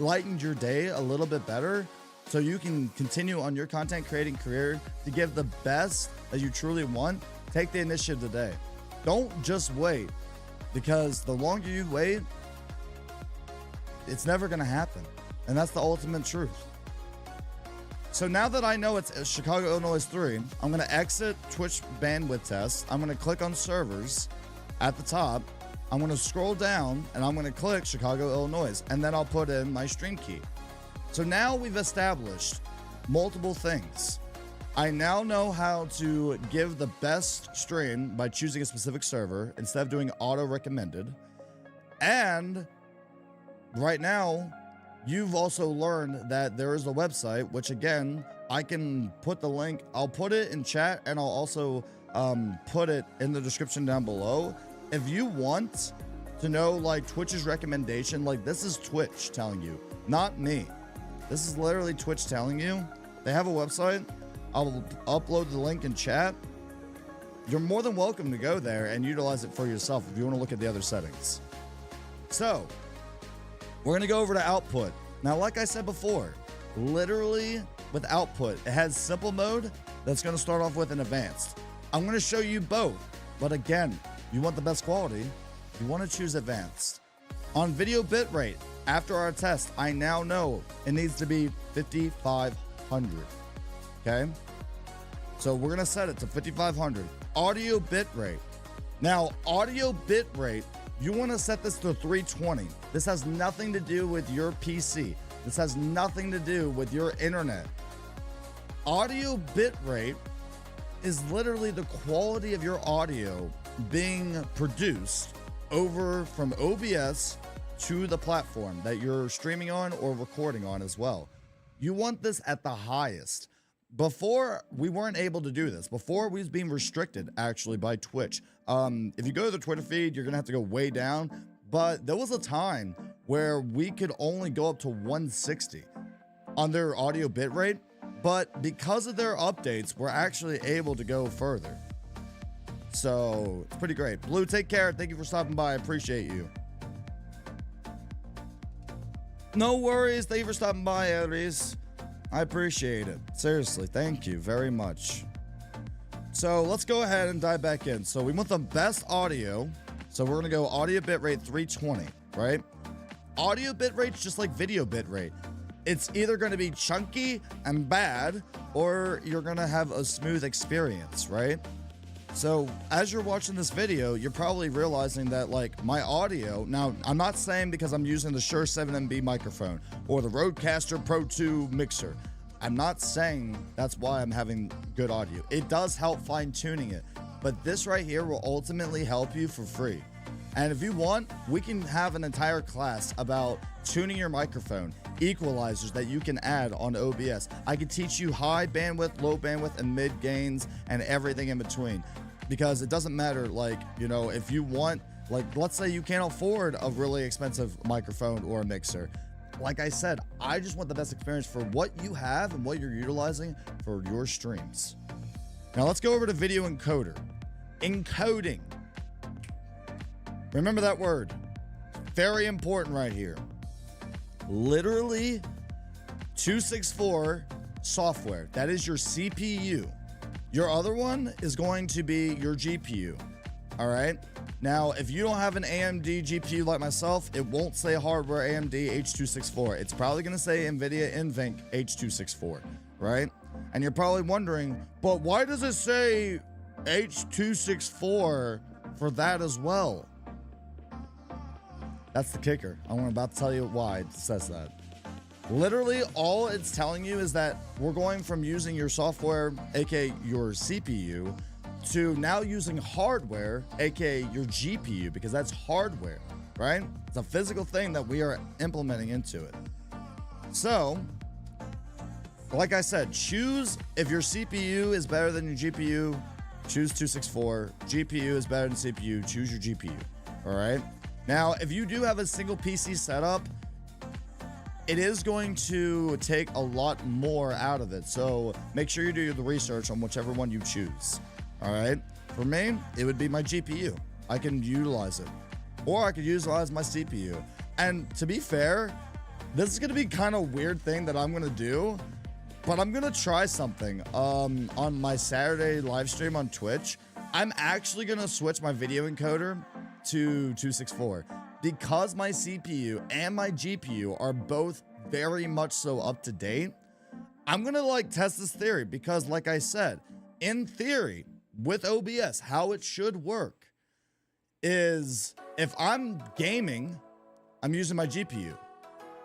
Speaker 1: lightened your day a little bit better, so you can continue on your content creating career to give the best that you truly want, take the initiative today. Don't just wait, because the longer you wait, it's never gonna happen. And that's the ultimate truth. So now that I know it's Chicago, Illinois 3, I'm gonna exit Twitch bandwidth test. I'm gonna click on servers at the top. I'm gonna scroll down and I'm gonna click Chicago, Illinois, and then I'll put in my stream key. So now we've established multiple things. I now know how to give the best stream by choosing a specific server instead of doing auto recommended. And right now, you've also learned that there is a website, which again, I can put the link. I'll put it in chat, and I'll also put it in the description down below. If you want to know like Twitch's recommendation, like this is Twitch telling you, not me. This is literally Twitch telling you. They have a website. I'll upload the link in chat. You're more than welcome to go there and utilize it for yourself if you want to look at the other settings. So, we're going to go over to output. Now, like I said before, literally with output, it has simple mode that's going to start off with an advanced. I'm going to show you both. But again, you want the best quality, you want to choose advanced. On video bitrate, after our test, I now know it needs to be 5,500. Okay? So we're going to set it to 5,500. Audio bitrate. Now, audio bitrate you want to set this to 320. This has nothing to do with your PC. This has nothing to do with your internet. Audio bitrate is literally the quality of your audio being produced over from OBS to the platform that you're streaming on or recording on as well. You want this at the highest. Before, we weren't able to do this. Before, we was being restricted actually by Twitch. If you go to the Twitter feed, you're gonna have to go way down, but there was a time where we could only go up to 160 on their audio bitrate, but because of their updates, we're actually able to go further. So it's pretty great. Blue, take care. Thank you for stopping by. I appreciate you. No worries. Thank you for stopping by, Aries. I appreciate it. Seriously, thank you very much. So let's go ahead and dive back in. So we want the best audio. So we're going to go audio bitrate 320, right? Audio bitrate's just like video bitrate. It's either going to be chunky and bad, or you're going to have a smooth experience, right? So as you're watching this video, you're probably realizing that like my audio, now I'm not saying because I'm using the Shure 7MB microphone or the Rodecaster Pro 2 mixer. I'm not saying that's why I'm having good audio. It does help fine tuning it, but this right here will ultimately help you for free. And if you want, we can have an entire class about tuning your microphone, equalizers that you can add on OBS. I can teach you high bandwidth, low bandwidth, and mid gains, and everything in between. Because it doesn't matter, like, you know, if you want, like, let's say you can't afford a really expensive microphone or a mixer. Like I said, I just want the best experience for what you have and what you're utilizing for your streams. Now let's go over to video encoder. Encoding. Remember that word. Very important right here. Literally 264 software. That is your CPU. Your other one is going to be your GPU. All right. Now, if you don't have an AMD GPU like myself, it won't say hardware AMD H.264. It's probably going to say NVIDIA NVENC H.264, right? And you're probably wondering, but why does it say H.264 for that as well? That's the kicker. I'm about to tell you why it says that. Literally, all it's telling you is that we're going from using your software, aka your CPU, to now using hardware, aka your GPU, because that's hardware, right? It's a physical thing that we are implementing into it. So, like I said, choose if your CPU is better than your GPU, choose 264. GPU is better than CPU, choose your GPU, all right? Now, if you do have a single PC setup, it is going to take a lot more out of it. So make sure you do the research on whichever one you choose. All right. For me, it would be my GPU. I can utilize it, or I could utilize my CPU. And to be fair, this is going to be kind of weird thing that I'm going to do, but I'm going to try something on my Saturday live stream on Twitch. I'm actually going to switch my video encoder to 264. Because my CPU and my GPU are both very much so up to date, I'm gonna like test this theory because like I said, in theory, with OBS, how it should work is if I'm gaming, I'm using my GPU.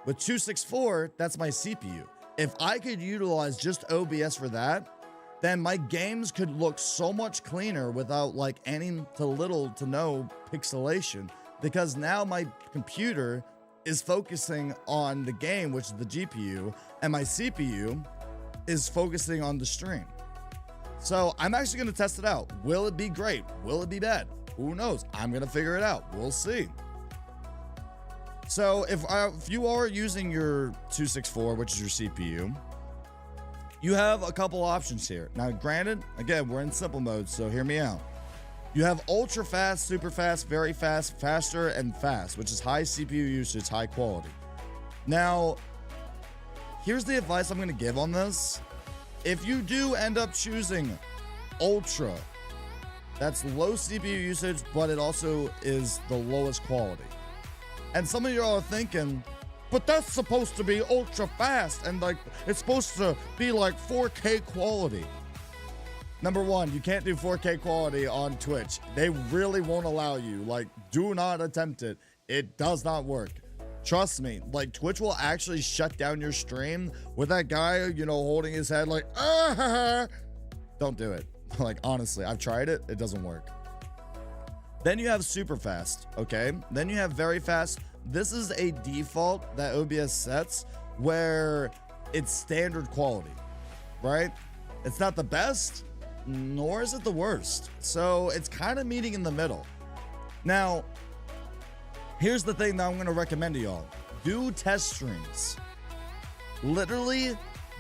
Speaker 1: With 264, that's my CPU. If I could utilize just OBS for that, then my games could look so much cleaner without like any to little to no pixelation. Because now my computer is focusing on the game, which is the GPU, and my CPU is focusing on the stream. So I'm actually going to test it out. Will it be great? Will it be bad? Who knows? I'm going to figure it out. We'll see. So if you are using your 264, which is your CPU, you have a couple options here. Now, granted, again, we're in simple mode, so hear me out. You have ultra fast, super fast, very fast, faster, and fast, which is high CPU usage, high quality. Now, here's the advice I'm going to give on this. If you do end up choosing ultra, that's low CPU usage, but it also is the lowest quality. And some of y'all are thinking, but that's supposed to be ultra fast and like it's supposed to be like 4K quality. Number one, you can't do 4K quality on Twitch. They really won't allow you. Like, do not attempt it. It does not work. Trust me, like, Twitch will actually shut down your stream with that guy, you know, holding his head like, ah. Don't do it. Like, honestly, I've tried it. It doesn't work. Then you have super fast, okay? Then you have very fast. This is a default that OBS sets where it's standard quality, right? It's not the best, nor is it the worst. So it's kind of meeting in the middle. Now, here's the thing that I'm going to recommend to y'all. Do test streams. Literally,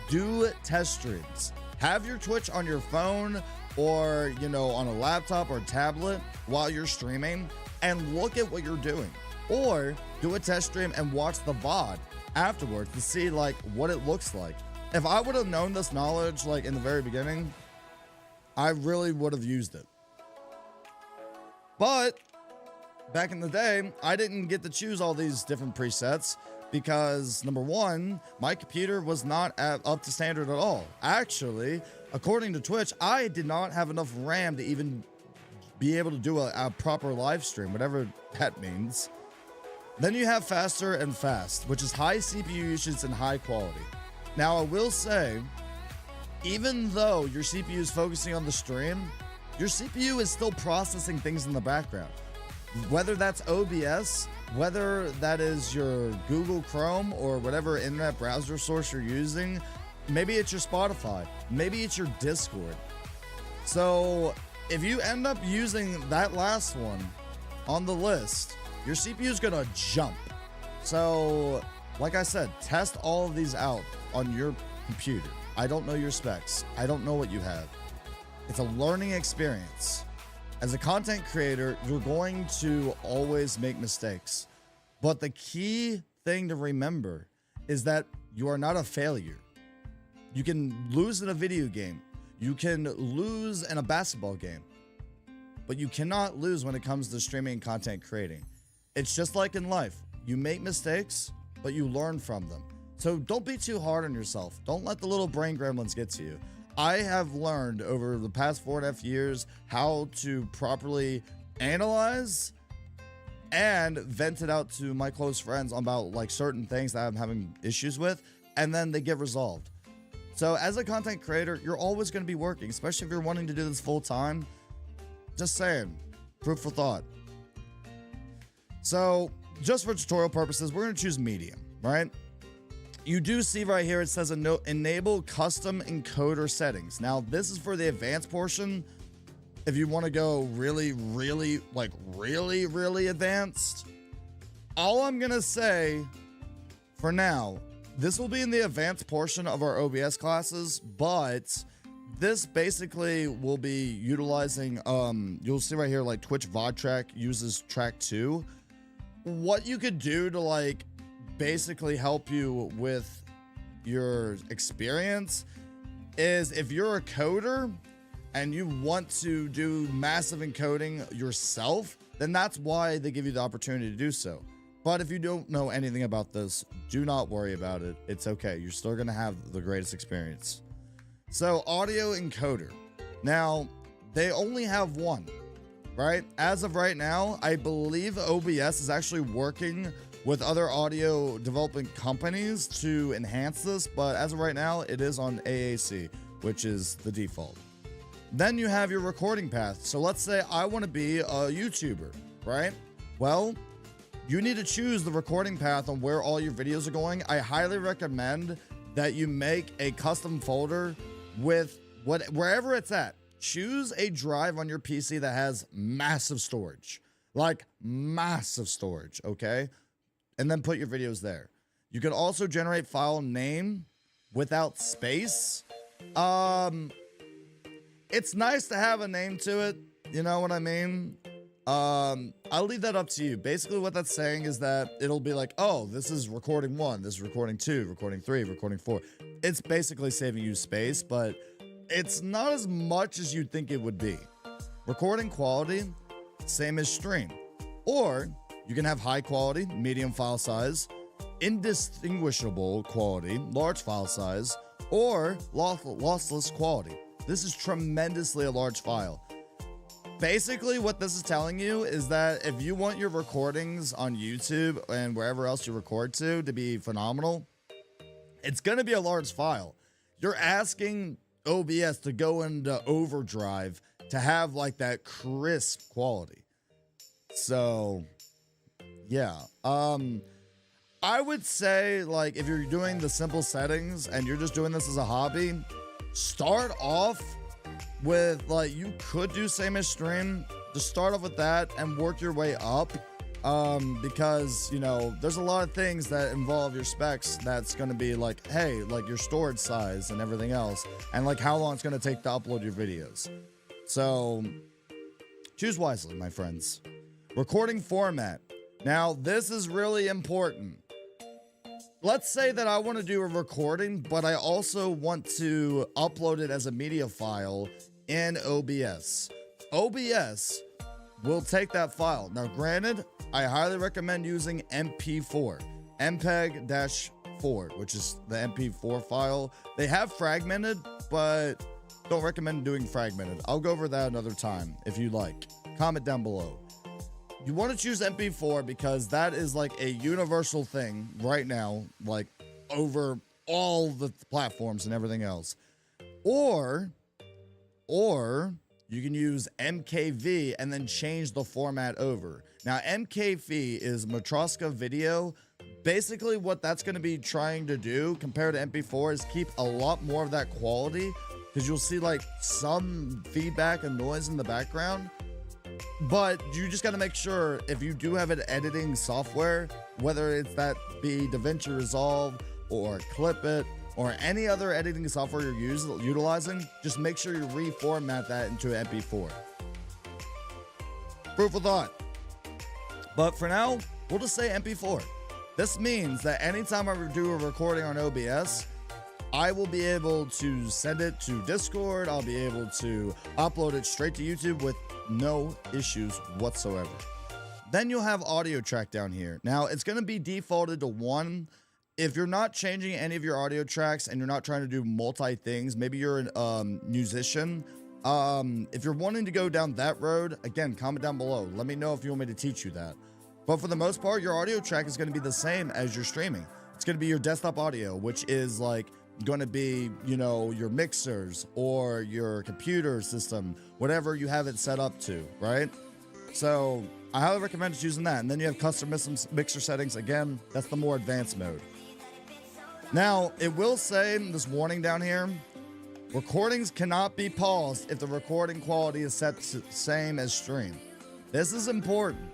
Speaker 1: do test streams. Have your Twitch on your phone or, you know, on a laptop or tablet while you're streaming and look at what you're doing. Or do a test stream and watch the VOD afterwards to see, like, what it looks like. If I would have known this knowledge, like, in the very beginning, I really would have used it. But back in the day, I didn't get to choose all these different presets because, number one, my computer was not up to standard at all. Actually, according to Twitch, I did not have enough RAM to even be able to do a proper live stream, whatever that means. Then you have faster and fast, which is high CPU usage and high quality. Now, I will say, even though your CPU is focusing on the stream, your CPU is still processing things in the background. Whether that's OBS, whether that is your Google Chrome or whatever internet browser source you're using, maybe it's your Spotify, maybe it's your Discord. So if you end up using that last one on the list, your CPU is gonna jump. So, like I said, test all of these out on your computer. I don't know your specs. I don't know what you have. It's a learning experience. As a content creator, you're going to always make mistakes. But the key thing to remember is that you are not a failure. You can lose in a video game. You can lose in a basketball game. But you cannot lose when it comes to streaming and content creating. It's just like in life. You make mistakes, but you learn from them. So don't be too hard on yourself. Don't let the little brain gremlins get to you. I have learned over the past 4.5 years how to properly analyze and vent it out to my close friends about, like, certain things that I'm having issues with, and then they get resolved. So as a content creator, you're always going to be working, especially if you're wanting to do this full time. Just saying, food for thought. So just for tutorial purposes, we're going to choose medium, right? You do see right here, it says enable custom encoder settings. Now, this is for the advanced portion. If you want to go really advanced, all I'm going to say for now, this will be in the advanced portion of our OBS classes, but this basically will be utilizing, you'll see right here, like Twitch VOD track uses track 2. What you could do to, like, basically help you with your experience is if you're a coder and you want to do massive encoding yourself, then that's why they give you the opportunity to do so. But if you don't know anything about this, do not worry about it. It's okay. You're still going to have the greatest experience. So audio encoder. Now, they only have one, right? As of right now, I believe OBS is actually working with other audio development companies to enhance this, but as of right now, it is on AAC, which is the default. Then you have your recording path. So let's say I want to be a YouTuber, right? Well, you need to choose the recording path on where all your videos are going. I highly recommend that you make a custom folder with wherever it's at. Choose a drive on your PC that has massive storage, like massive storage, okay? And then put your videos there. You can also generate file name without space. It's nice to have a name to it. You know what I mean? I'll leave that up to you. Basically what that's saying is that it'll be like, oh, this is recording 1, this is recording 2, recording 3, recording 4. It's basically saving you space, but it's not as much as you'd think it would be. Recording quality, same as stream. Or you can have high quality, medium file size, indistinguishable quality, large file size, or lossless quality. This is tremendously a large file. Basically, what this is telling you is that if you want your recordings on YouTube and wherever else you record to be phenomenal, it's going to be a large file. You're asking OBS to go into overdrive to have like that crisp quality. So, yeah. I would say, like, if you're doing the simple settings and you're just doing this as a hobby, start off with, like, you could do same as stream. Just start off with that and work your way up. Because, you know, there's a lot of things that involve your specs that's going to be like, hey, like your storage size and everything else, and like how long it's going to take to upload your videos. So choose wisely, my friends. Recording format. Now, this is really important. Let's say that I want to do a recording, but I also want to upload it as a media file in OBS. OBS will take that file. Now, granted, I highly recommend using MP4, MPEG-4, which is the MP4 file. They have fragmented, but don't recommend doing fragmented. I'll go over that another time if you like. Comment down below. You want to choose MP4 because that is like a universal thing right now, like over all the platforms and everything else. Or you can use MKV and then change the format over. Now, MKV is Matroska Video. Basically, what that's going to be trying to do compared to MP4 is keep a lot more of that quality, because you'll see like some feedback and noise in the background. But you just got to make sure, if you do have an editing software, whether it's that be DaVinci Resolve or Clip It or any other editing software you're utilizing, just make sure you reformat that into an MP4. Proof of thought. But for now, we'll just say MP4. This means that anytime I do a recording on OBS, I will be able to send it to Discord. I'll be able to upload it straight to YouTube with no issues whatsoever. Then you'll have audio track down here. Now, it's going to be defaulted to 1. If you're not changing any of your audio tracks and you're not trying to do multi things, maybe you're a musician. If you're wanting to go down that road, again, comment down below. Let me know if you want me to teach you that. But for the most part, your audio track is going to be the same as your streaming. It's going to be your desktop audio, which is like going to be, you know, your mixers or your computer system, whatever you have it set up to, right? So I highly recommend just using that. And then you have custom mixer settings. Again, that's the more advanced mode. Now, it will say this warning down here: recordings cannot be paused if the recording quality is set to the same as stream. This is important.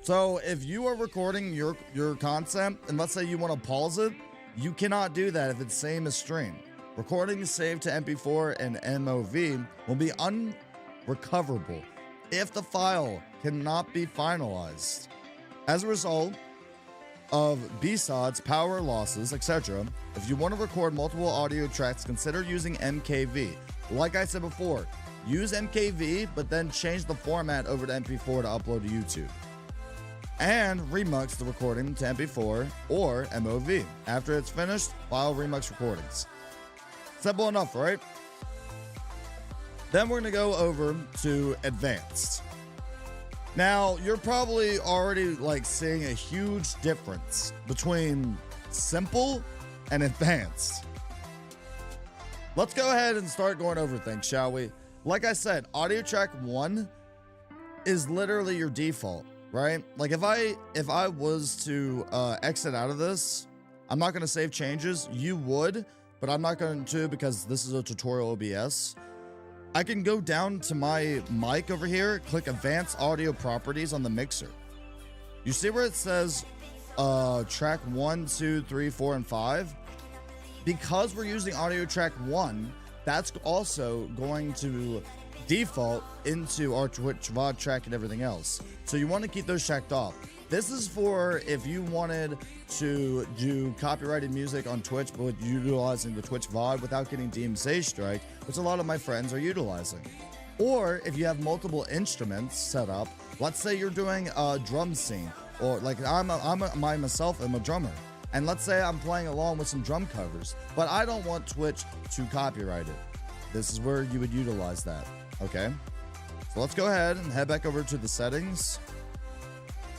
Speaker 1: So if you are recording your content, and let's say you want to pause it, you cannot do that if it's same as stream. Recordings saved to MP4 and MOV will be unrecoverable if the file cannot be finalized. As a result of BSODs, power losses, etc., if you want to record multiple audio tracks, consider using MKV. Like I said before, use MKV, but then change the format over to MP4 to upload to YouTube. And remix the recording to MP4 or MOV. After it's finished, file remix recordings. Simple enough, right? Then we're going to go over to advanced. Now, you're probably already like seeing a huge difference between simple and advanced. Let's go ahead and start going over things, shall we? Like I said, audio track 1 is literally your default, right? Like if I was to exit out of this, I'm not going to save changes. You would, but I'm not going to, because this is a tutorial OBS. I can go down to my mic over here, click advanced audio properties on the mixer. You see where it says track 1, 2, 3, 4, and 5? Because we're using audio track 1, that's also going to default into our Twitch VOD track and everything else. So you want to keep those checked off. This is for if you wanted to do copyrighted music on Twitch, but utilizing the Twitch VOD without getting DMCA strike, which a lot of my friends are utilizing. Or if you have multiple instruments set up, let's say you're doing a drum scene, or like I myself am a drummer. And let's say I'm playing along with some drum covers, but I don't want Twitch to copyright it. this is where you would utilize that. Okay, so let's go ahead and head back over to the settings.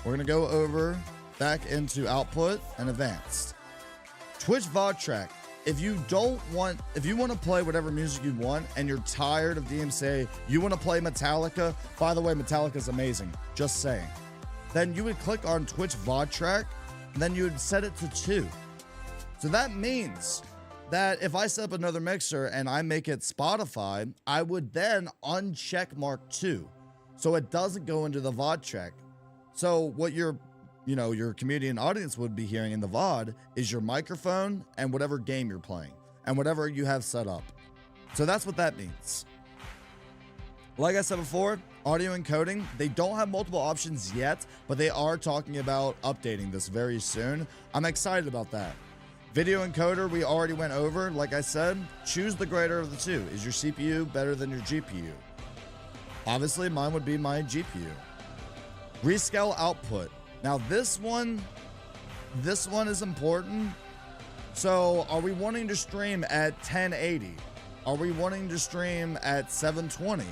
Speaker 1: We're gonna go over back into output and advanced. Twitch VOD track. If you want to play whatever music you want and you're tired of DMCA, you want to play Metallica. By the way, Metallica is amazing. Just saying. Then you would click on Twitch VOD track, and then you would set it to 2. So that means that if I set up another mixer and I make it Spotify, I would then uncheck mark 2, so it doesn't go into the VOD track. So what your community and audience would be hearing in the VOD is your microphone and whatever game you're playing and whatever you have set up. So that's what that means. Like I said before, audio encoding, they don't have multiple options yet, but they are talking about updating this very soon. I'm excited about that. Video encoder, we already went over. Like I said, choose the greater of the two. Is your CPU better than your GPU? Obviously, mine would be my GPU. Rescale output. Now this one is important. So are we wanting to stream at 1080? Are we wanting to stream at 720?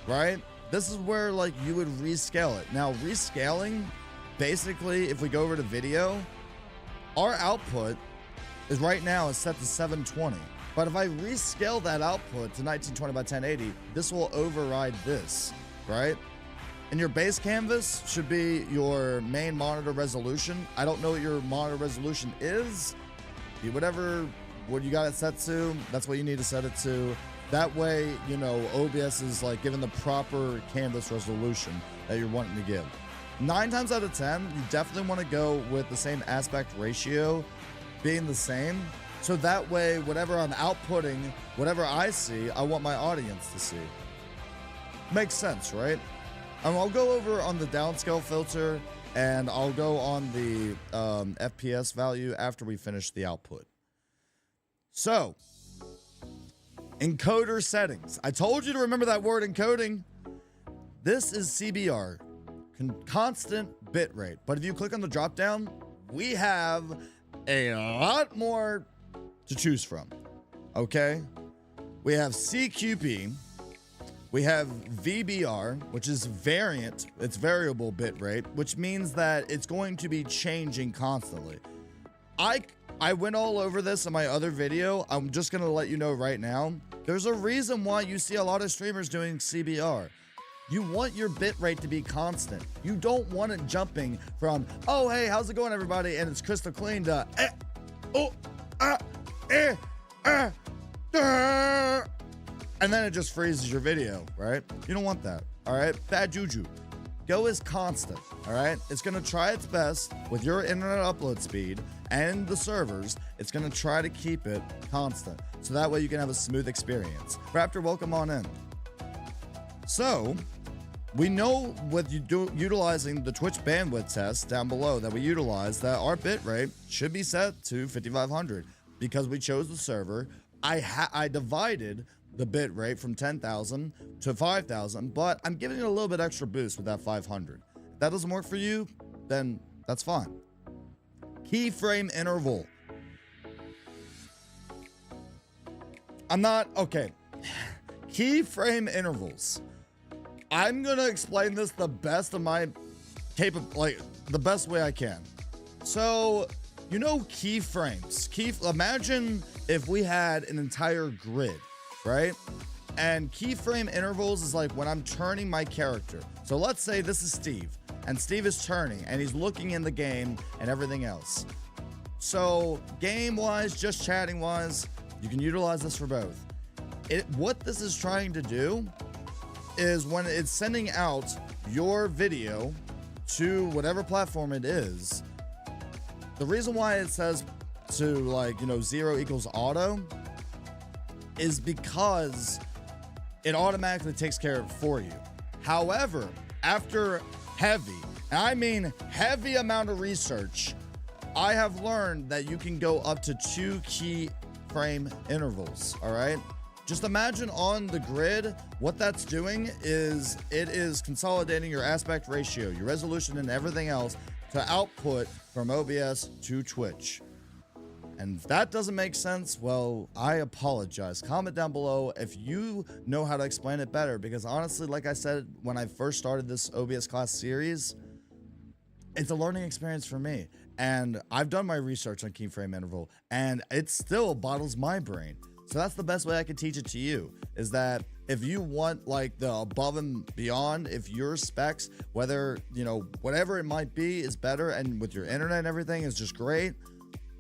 Speaker 1: Right? This is where like you would rescale it. Now rescaling, basically, if we go over to video, our output is right now is set to 720. But if I rescale that output to 1920 by 1080, this will override this, right? And your base canvas should be your main monitor resolution. I don't know what your monitor resolution is. Be whatever what you got it set to, that's what you need to set it to. That way, you know, OBS is like given the proper canvas resolution that you're wanting to give. 9 times out of 10, you definitely want to go with the same aspect ratio being the same. So that way, whatever I'm outputting, whatever I see, I want my audience to see. Makes sense, right? I'll go over on the downscale filter and I'll go on the FPS value after we finish the output. So, encoder settings. I told you to remember that word encoding. This is CBR, constant bitrate. But if you click on the drop down, we have a lot more to choose from. Okay? We have CQP. We have VBR, which is variant, it's variable bit rate, which means that it's going to be changing constantly. I went all over this in my other video. I'm just going to let you know right now. There's a reason why you see a lot of streamers doing CBR. You want your bit rate to be constant. You don't want it jumping from, oh, hey, how's it going, everybody? And it's crystal clean to, and then it just freezes your video, right? You don't want that, all right? Bad juju. Go is constant, all right? It's gonna try its best with your internet upload speed and the servers. It's gonna try to keep it constant. So that way you can have a smooth experience. Raptor, welcome on in. So, we know with utilizing the Twitch bandwidth test down below that we utilize that our bitrate should be set to 5500 because we chose the server. I divided the bit rate from 10,000 to 5,000, but I'm giving it a little bit extra boost with that 500. If that doesn't work for you, then that's fine. Keyframe interval. Okay. Keyframe intervals. I'm gonna explain this the best of my the best way I can. So, you know, keyframes. Imagine if we had an entire grid, right? And keyframe intervals is like when I'm turning my character. So let's say this is Steve, and Steve is turning, and he's looking in the game and everything else. So game-wise, just chatting-wise, you can utilize this for both. What this is trying to do is when it's sending out your video to whatever platform it is, the reason why it says to 0 equals auto is because it automatically takes care of it for you. However, after heavy, and I mean heavy amount of research, I have learned that you can go up to 2 keyframe intervals, all right? Just imagine on the grid, what that's doing is it is consolidating your aspect ratio, your resolution, and everything else to output from OBS to Twitch. And if that doesn't make sense, well, I apologize. Comment down below if you know how to explain it better, because honestly, like I said when I first started this OBS class series, it's a learning experience for me. And I've done my research on keyframe interval, and it still boggles my brain. So that's the best way I could teach it to you, is that if you want like the above and beyond, if your specs, whether, you know, whatever it might be is better, and with your internet and everything is just great,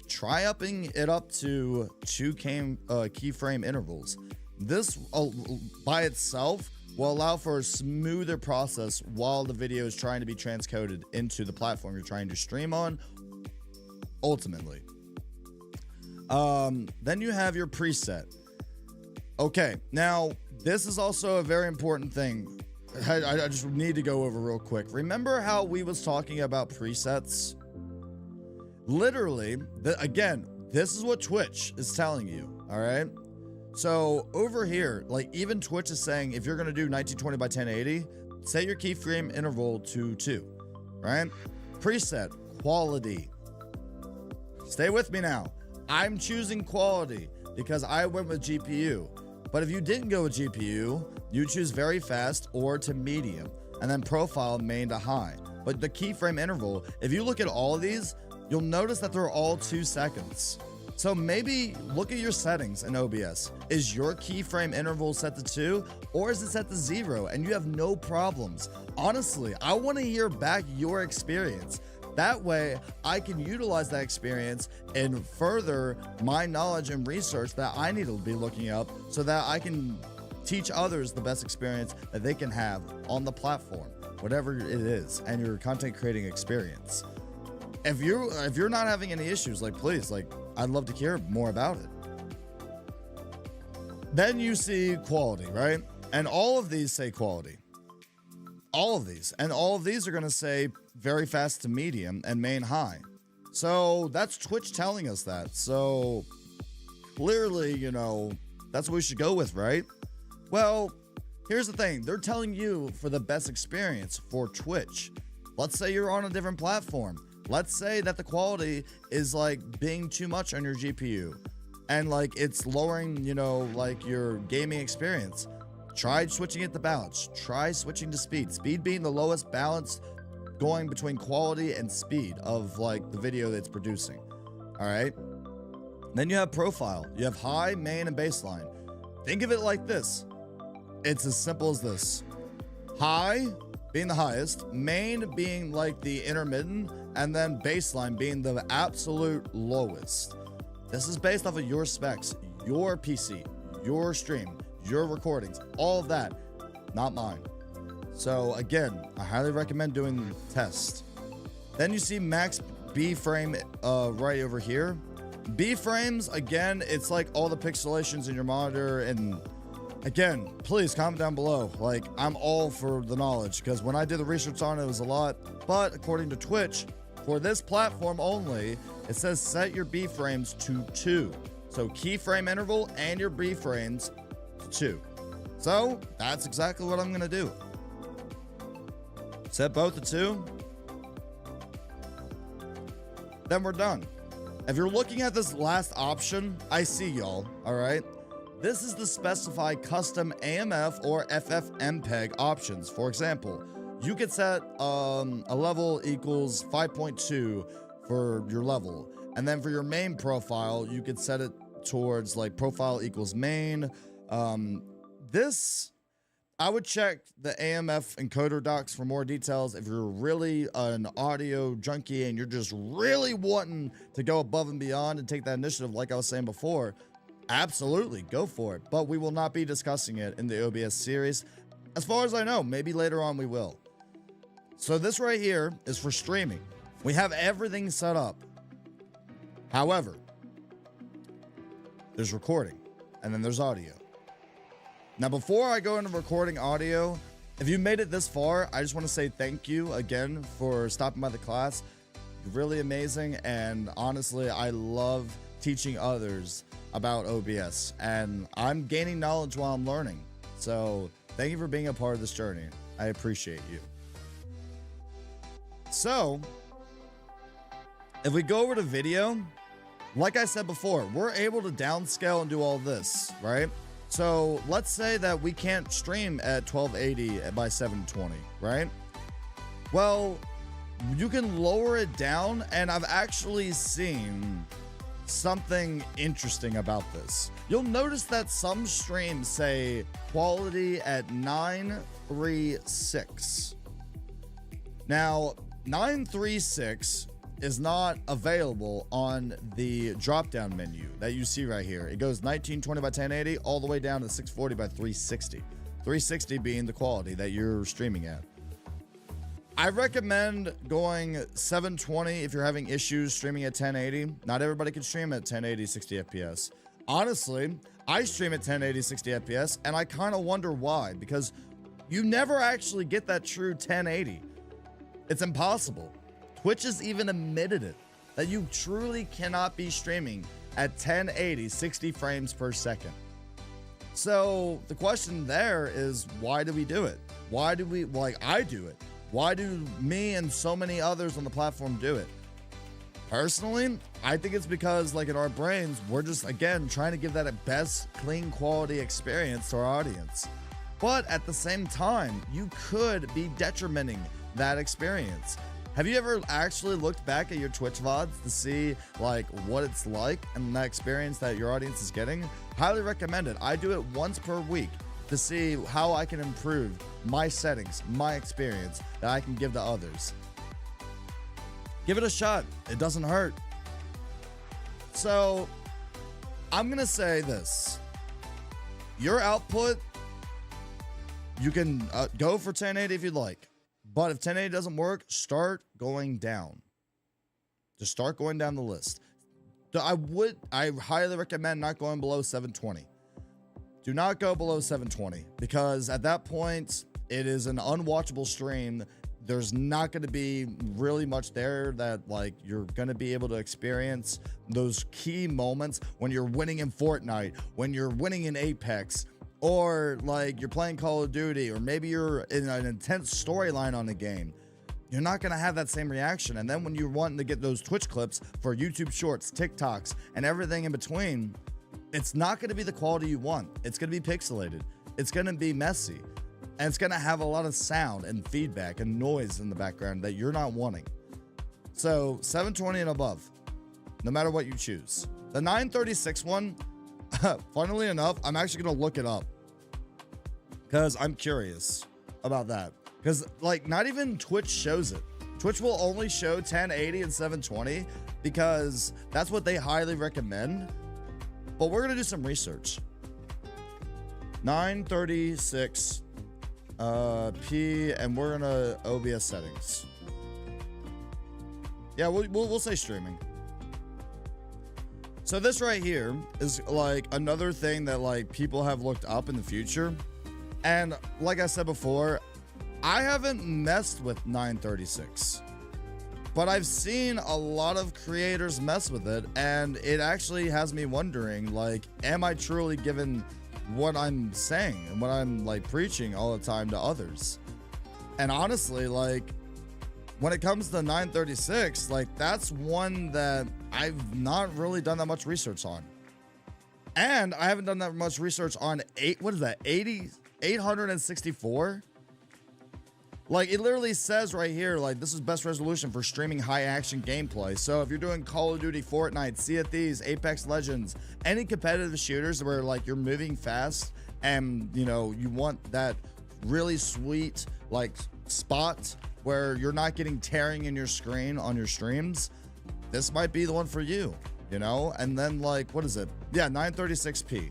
Speaker 1: try upping it up to 2 keyframe intervals. This by itself will allow for a smoother process while the video is trying to be transcoded into the platform you're trying to stream on, ultimately. Then you have your preset. Okay, now this is also a very important thing. I just need to go over real quick. Remember how we was talking about presets? Literally, again, this is what Twitch is telling you, all right? So over here, like even Twitch is saying, if you're gonna do 1920 by 1080, set your keyframe interval to 2, right? Preset, quality. Stay with me now. I'm choosing quality because I went with GPU. But if you didn't go with GPU, you choose very fast or to medium, and then profile main to high. But the keyframe interval, if you look at all of these, you'll notice that they're all 2 seconds. So maybe look at your settings in OBS. Is your keyframe interval set to 2, or is it set to 0 and you have no problems? Honestly, I want to hear back your experience. That way I can utilize that experience and further my knowledge and research that I need to be looking up, so that I can teach others the best experience that they can have on the platform, whatever it is, and your content creating experience. If you're not having any issues, like, please, like, I'd love to hear more about it. Then you see quality, right? And all of these say quality. All of these. And all of these are going to say very fast to medium and main high. So that's Twitch telling us that. So clearly, you know, that's what we should go with, right? Well, here's the thing. They're telling you for the best experience for Twitch. Let's say you're on a different platform. Let's say that the quality is like being too much on your GPU and like it's lowering, you know, like your gaming experience. Try switching it to balance. Try switching to speed. Speed being the lowest balance going between quality and speed of like the video that's producing. All right. Then you have profile. You have high, main, and baseline. Think of it like this. It's as simple as this. High being the highest, main being like the intermittent, and then baseline being the absolute lowest. This is based off of your specs, your PC, your stream, your recordings, all of that, not mine. So again, I highly recommend doing the test. Then you see max B frame right over here. B frames, again, it's like all the pixelations in your monitor. And again, please comment down below. Like, I'm all for the knowledge, because when I did the research on it, it was a lot. But according to Twitch, for this platform only, it says set your B frames to 2. So keyframe interval and your B frames to 2. So that's exactly what I'm gonna do. Set both to 2. Then we're done. If you're looking at this last option, I see y'all, all right? This is the specify custom AMF or FFmpeg options. For example, you could set a level equals 5.2 for your level. And then for your main profile, you could set it towards like profile equals main. This, I would check the AMF encoder docs for more details. If you're really an audio junkie and you're just really wanting to go above and beyond and take that initiative, like I was saying before, absolutely go for it. But we will not be discussing it in the OBS series. As far as I know, maybe later on we will. So this right here is for streaming. We have everything set up. However, there's recording and then there's audio. Now, before I go into recording audio, if you made it this far, I just want to say thank you again for stopping by the class. You're really amazing. And honestly, I love teaching others about OBS, and I'm gaining knowledge while I'm learning. So thank you for being a part of this journey. I appreciate you. So if we go over to video, Like I said before, we're able to downscale and do all this, right? So let's say that we can't stream at 1280 by 720, right? Well, you can lower it down, and I've actually seen something interesting about this. You'll notice that some streams say quality at 936. Now, 936 is not available on the drop-down menu that you see right here. It goes 1920 by 1080 all the way down to 640 by 360. 360 being the quality that you're streaming at. I recommend going 720 if you're having issues streaming at 1080. Not everybody can stream at 1080 60 FPS. Honestly, I stream at 1080 60 FPS, and I kind of wonder why, because you never actually get that true 1080. It's impossible. Twitch has even admitted it, that you truly cannot be streaming at 1080 60 frames per second. So the question there is, why do we do it? Why do we, like, I do it? Why do me and so many others on the platform do it? Personally, I think it's because, like, in our brains, we're just, again, trying to give that a best clean quality experience to our audience. But at the same time, you could be detrimenting that experience. Have you ever actually looked back at your Twitch VODs to see, like, what it's like and the experience that your audience is getting? Highly recommend it. I do it once per week to see how I can improve my settings, my experience that I can give to others. Give it a shot. It doesn't hurt. So I'm gonna say this. Your output, you can go for 1080 if you'd like. But if 1080 doesn't work, start going down. Just start going down the list. I highly recommend not going below 720. Do not go below 720, because at that point, it is an unwatchable stream. There's not going to be really much there that, like, you're going to be able to experience those key moments when you're winning in Fortnite, when you're winning in Apex, or like you're playing Call of Duty, or maybe you're in an intense storyline on the game. You're not going to have that same reaction. And then when you're wanting to get those Twitch clips for YouTube Shorts, TikToks, and everything in between, it's not going to be the quality you want. It's going to be pixelated. It's going to be messy. And it's going to have a lot of sound and feedback and noise in the background that you're not wanting. So 720 and above, no matter what you choose. The 936 one, funnily enough, I'm actually going to look it up because I'm curious about that. Because, like, not even Twitch shows it. Twitch will only show 1080 and 720 because that's what they highly recommend. But we're going to do some research. 936 P, and we're going to OBS settings. Yeah, we'll say streaming. So this right here is like another thing that, like, people have looked up in the future. And like I said before, I haven't messed with 936, but I've seen a lot of creators mess with it, and it actually has me wondering, like, am I truly giving what I'm saying and what I'm, like, preaching all the time to others? And honestly, like, when it comes to 936, like, that's one that I've not really done that much research on. And I haven't done that much research on 864. Like, it literally says right here, like, this is best resolution for streaming high action gameplay. So if you're doing Call of Duty, Fortnite, Sea of Thieves, Apex Legends, any competitive shooters where, like, you're moving fast and, you know, you want that really sweet, like, spot where you're not getting tearing in your screen on your streams, this might be the one for you, you know? And then, like, what is it? Yeah, 936p.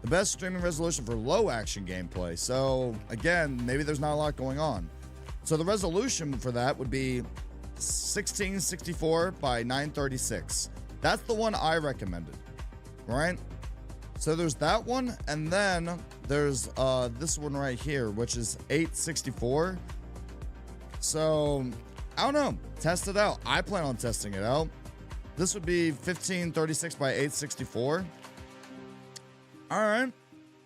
Speaker 1: The best streaming resolution for low action gameplay. So again, maybe there's not a lot going on. So the resolution for that would be 1664 by 936. That's the one I recommended, right? So there's that one, and then there's this one right here, which is 864. So I don't know, test it out. I plan on testing it out. This would be 1536 by 864. All right,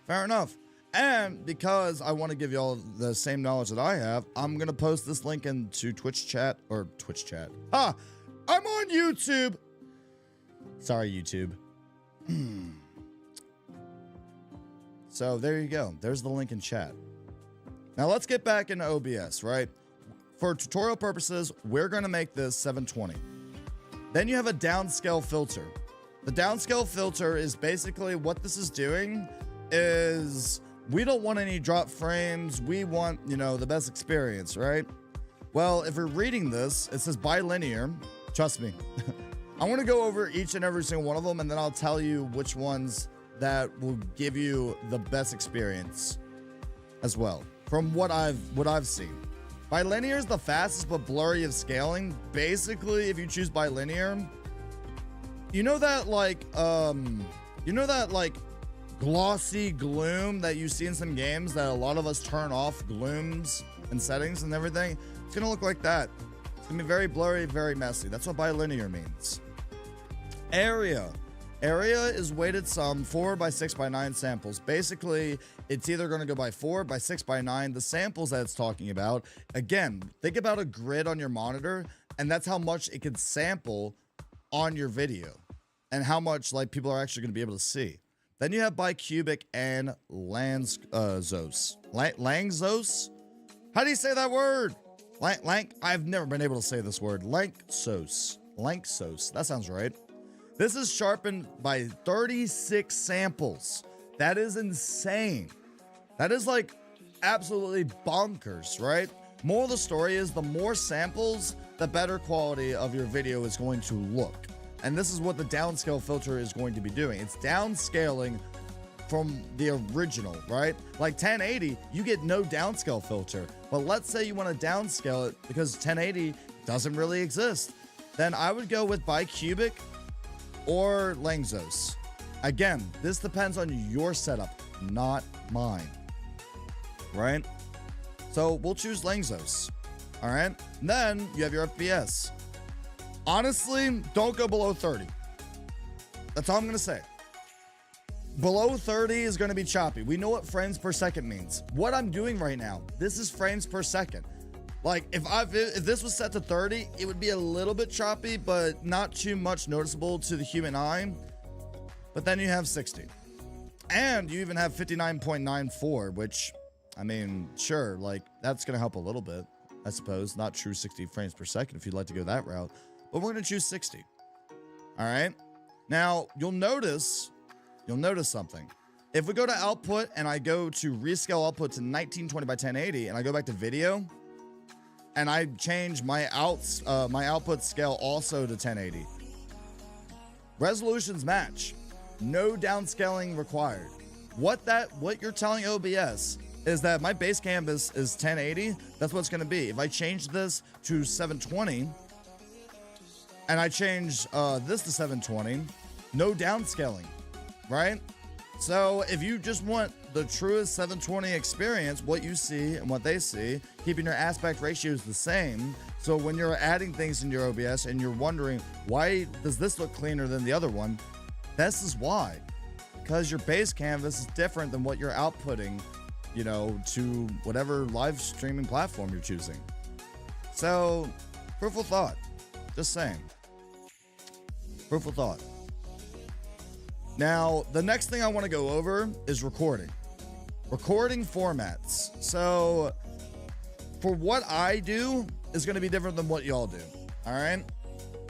Speaker 1: fair enough. And because I want to give y'all the same knowledge that I have, I'm going to post this link into Twitch chat. I'm on YouTube. Sorry, YouTube. So there you go. There's the link in chat. Now let's get back into OBS, right? For tutorial purposes, we're going to make this 720. Then you have a downscale filter. The downscale filter is basically what this is doing is we don't want any drop frames. We want, you know, the best experience, right? Well, if you're reading this, it says bilinear. Trust me. I want to go over each and every single one of them, and then I'll tell you which ones that will give you the best experience as well, from what I've seen. Bilinear is the fastest but blurry of scaling. Basically, if you choose bilinear, you know that like glossy gloom that you see in some games that a lot of us turn off glooms and settings and everything. It's gonna look like that. It's gonna be very blurry, very messy. That's what bilinear means. Area is weighted sum 4x6x9 samples. Basically, it's either going to go by 4, by 6, by 9. The samples that it's talking about, again, think about a grid on your monitor, and that's how much it can sample on your video and how much like people are actually going to be able to see. Then you have bicubic and Langzos. Langzos? How do you say that word? I've never been able to say this word. Langzos. That sounds right. This is sharpened by 36 samples. That is insane. That is like absolutely bonkers, right? Moral of the story is the more samples, the better quality of your video is going to look. And this is what the downscale filter is going to be doing. It's downscaling from the original, right? Like 1080, you get no downscale filter. But let's say you want to downscale it because 1080 doesn't really exist. Then I would go with bicubic or Langzos. Again, this depends on your setup, not mine, right? So we'll choose Langzos, all right? And then you have your FPS. Honestly, don't go below 30. That's all I'm gonna say. Below 30 is gonna be choppy. We know what frames per second means. What I'm doing right now, this is frames per second. Like if this was set to 30, it would be a little bit choppy, but not too much noticeable to the human eye. But then you have 60. And you even have 59.94, which, I mean, sure, like that's gonna help a little bit, I suppose. Not true 60 frames per second if you'd like to go that route, but we're gonna choose 60. All right. Now you'll notice something. If we go to output and I go to rescale output to 1920 by 1080 and I go back to video, and I change my output scale also to 1080. Resolutions match. No downscaling required. What you're telling OBS is that my base canvas is 1080. That's what it's going to be. If I change this to 720 and I change this to 720, no downscaling, right? So if you just want the truest 720 experience, what you see and what they see, keeping your aspect ratios the same. So when you're adding things in your OBS and you're wondering, why does this look cleaner than the other one? This is why. Because your base canvas is different than what you're outputting, you know, to whatever live streaming platform you're choosing. So, fruitful thought. Just saying. Fruitful thought. Now, the next thing I want to go over is recording. Recording formats. So, for what I do is going to be different than what y'all do. All right?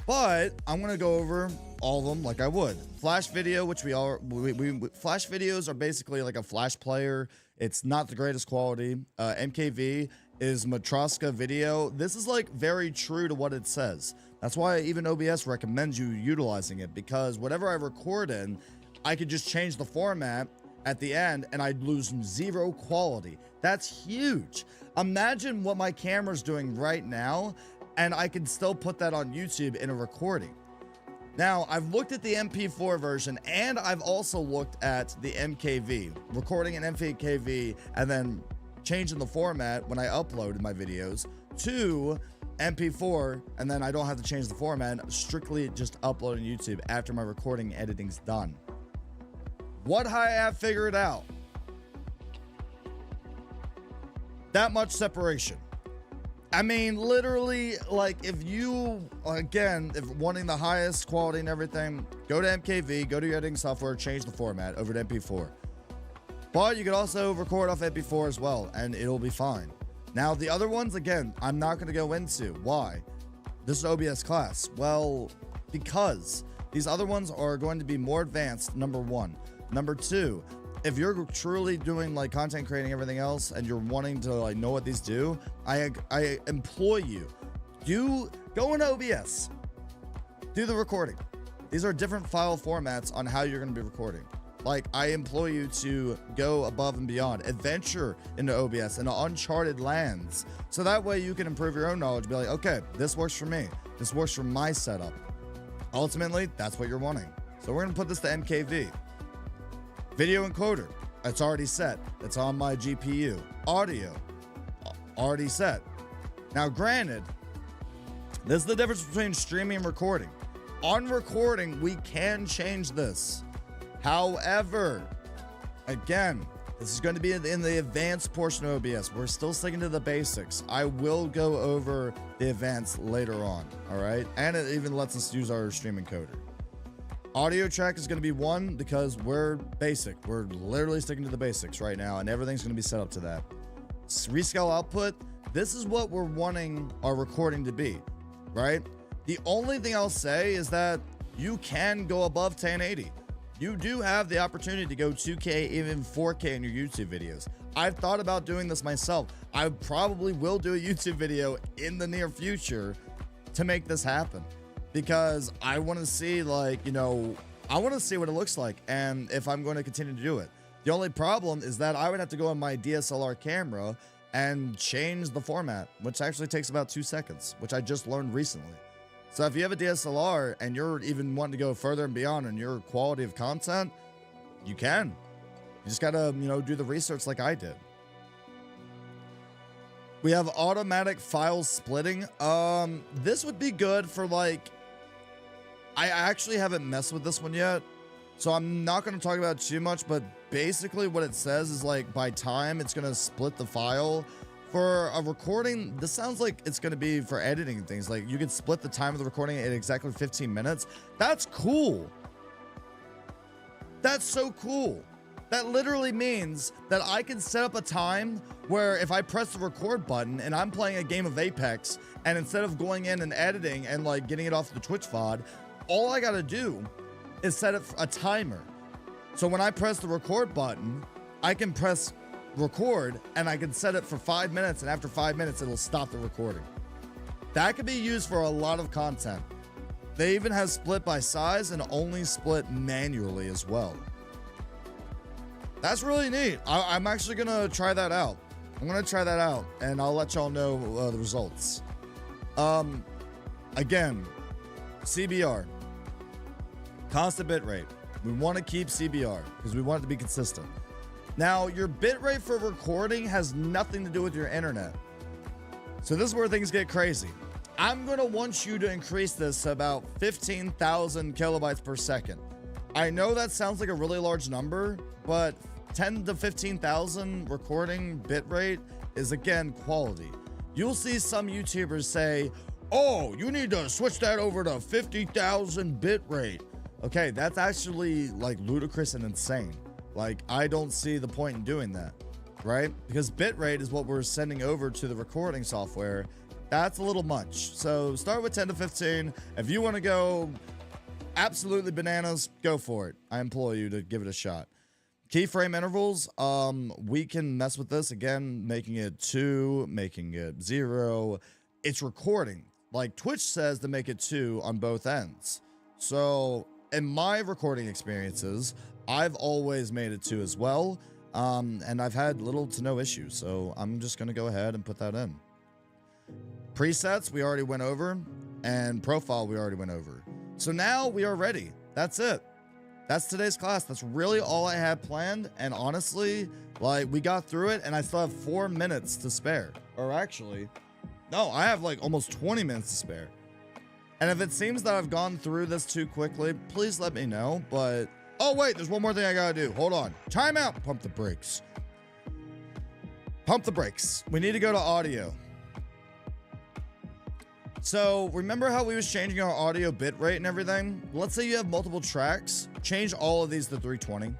Speaker 1: But I'm going to go over all of them like I would. Flash video, which Flash videos are basically like a Flash player. It's not the greatest quality. MKV is Matroska video. This is like very true to what it says. That's why even OBS recommends you utilizing it, because whatever I record in, I could just change the format at the end and I'd lose zero quality. That's huge. Imagine what my camera's doing right now, and I can still put that on YouTube in a recording. Now, I've looked at the MP4 version, and I've also looked at the MKV, recording an MKV and then changing the format when I uploaded my videos to MP4, and then I don't have to change the format, strictly just upload on YouTube after my recording and editing's done. What I have figured out, that much separation. I mean, literally, like, if you, again, if wanting the highest quality and everything, go to MKV, go to your editing software, change the format over to MP4. But you could also record off MP4 as well, and it'll be fine. Now, the other ones, again, I'm not going to go into. Why? This is OBS Class. Well, because these other ones are going to be more advanced, number one. Number two, if you're truly doing like content creating, everything else, and you're wanting to like know what these do, I implore you, go into OBS, do the recording. These are different file formats on how you're going to be recording. Like, I implore you to go above and beyond, adventure into OBS, into uncharted lands. So that way you can improve your own knowledge. Be like, okay, this works for me. This works for my setup. Ultimately, that's what you're wanting. So we're going to put this to MKV. Video encoder, it's already set. It's on my GPU. Audio, already set. Now, granted, this is the difference between streaming and recording. On recording, we can change this. However, again, this is going to be in the advanced portion of OBS. We're still sticking to the basics. I will go over the advanced later on, all right? And it even lets us use our stream encoder. Audio track is going to be 1 because we're basic. We're literally sticking to the basics right now, and everything's going to be set up to that. Rescale output, this is what we're wanting our recording to be, right? The only thing I'll say is that you can go above 1080. You do have the opportunity to go 2K, even 4K in your YouTube videos. I've thought about doing this myself. I probably will do a YouTube video in the near future to make this happen, because I want to see, like, you know, I want to see what it looks like and if I'm going to continue to do it. The only problem is that I would have to go on my DSLR camera and change the format, which actually takes about 2 seconds, which I just learned recently. So if you have a DSLR and you're even wanting to go further and beyond in your quality of content, you can. You just gotta, you know, do the research like I did. We have automatic file splitting. This would be good for, like, I actually haven't messed with this one yet, so I'm not going to talk about it too much, but basically what it says is, like, by time it's going to split the file. For a recording, this sounds like it's going to be for editing and things. Like, you can split the time of the recording at exactly 15 minutes. That's cool. That's so cool. That literally means that I can set up a time where if I press the record button and I'm playing a game of Apex, and instead of going in and editing and like getting it off the Twitch VOD, all I got to do is set up a timer. So when I press the record button, I can press record and I can set it for 5 minutes, and after 5 minutes it'll stop the recording. That could be used for a lot of content. They even have split by size and only split manually as well. That's really neat. I'm actually gonna try that out. I'm gonna try that out and I'll let y'all know the results. Again, CBR, constant bitrate. We want to keep CBR because we want it to be consistent. Now, your bitrate for recording has nothing to do with your internet. So this is where things get crazy. I'm going to want you to increase this to about 15,000 kilobytes per second. I know that sounds like a really large number, but 10 to 15,000 recording bitrate is, again, quality. You'll see some YouTubers say, oh, you need to switch that over to 50,000 bitrate. Okay, that's actually like ludicrous and insane. Like, I don't see the point in doing that, right? Because bitrate is what we're sending over to the recording software. That's a little much. So start with 10 to 15. If you want to go absolutely bananas, go for it. I implore you to give it a shot. Keyframe intervals, we can mess with this again, making it 2, making it 0. It's recording. Like Twitch says to make it 2 on both ends. So in my recording experiences, I've always made it 2 as well, and I've had little to no issues, so I'm just going to go ahead and put that in. Presets, we already went over, and profile, we already went over. So now we are ready. That's it. That's today's class. That's really all I had planned, and honestly, like, we got through it, and I still have 4 minutes to spare. Or actually, no, I have like almost 20 minutes to spare. And if it seems that I've gone through this too quickly, please let me know, but... Oh, wait, there's one more thing I gotta do. Hold on. Time out. Pump the brakes. Pump the brakes. We need to go to audio. So remember how we was changing our audio bit rate and everything? Let's say you have multiple tracks, change all of these to 320.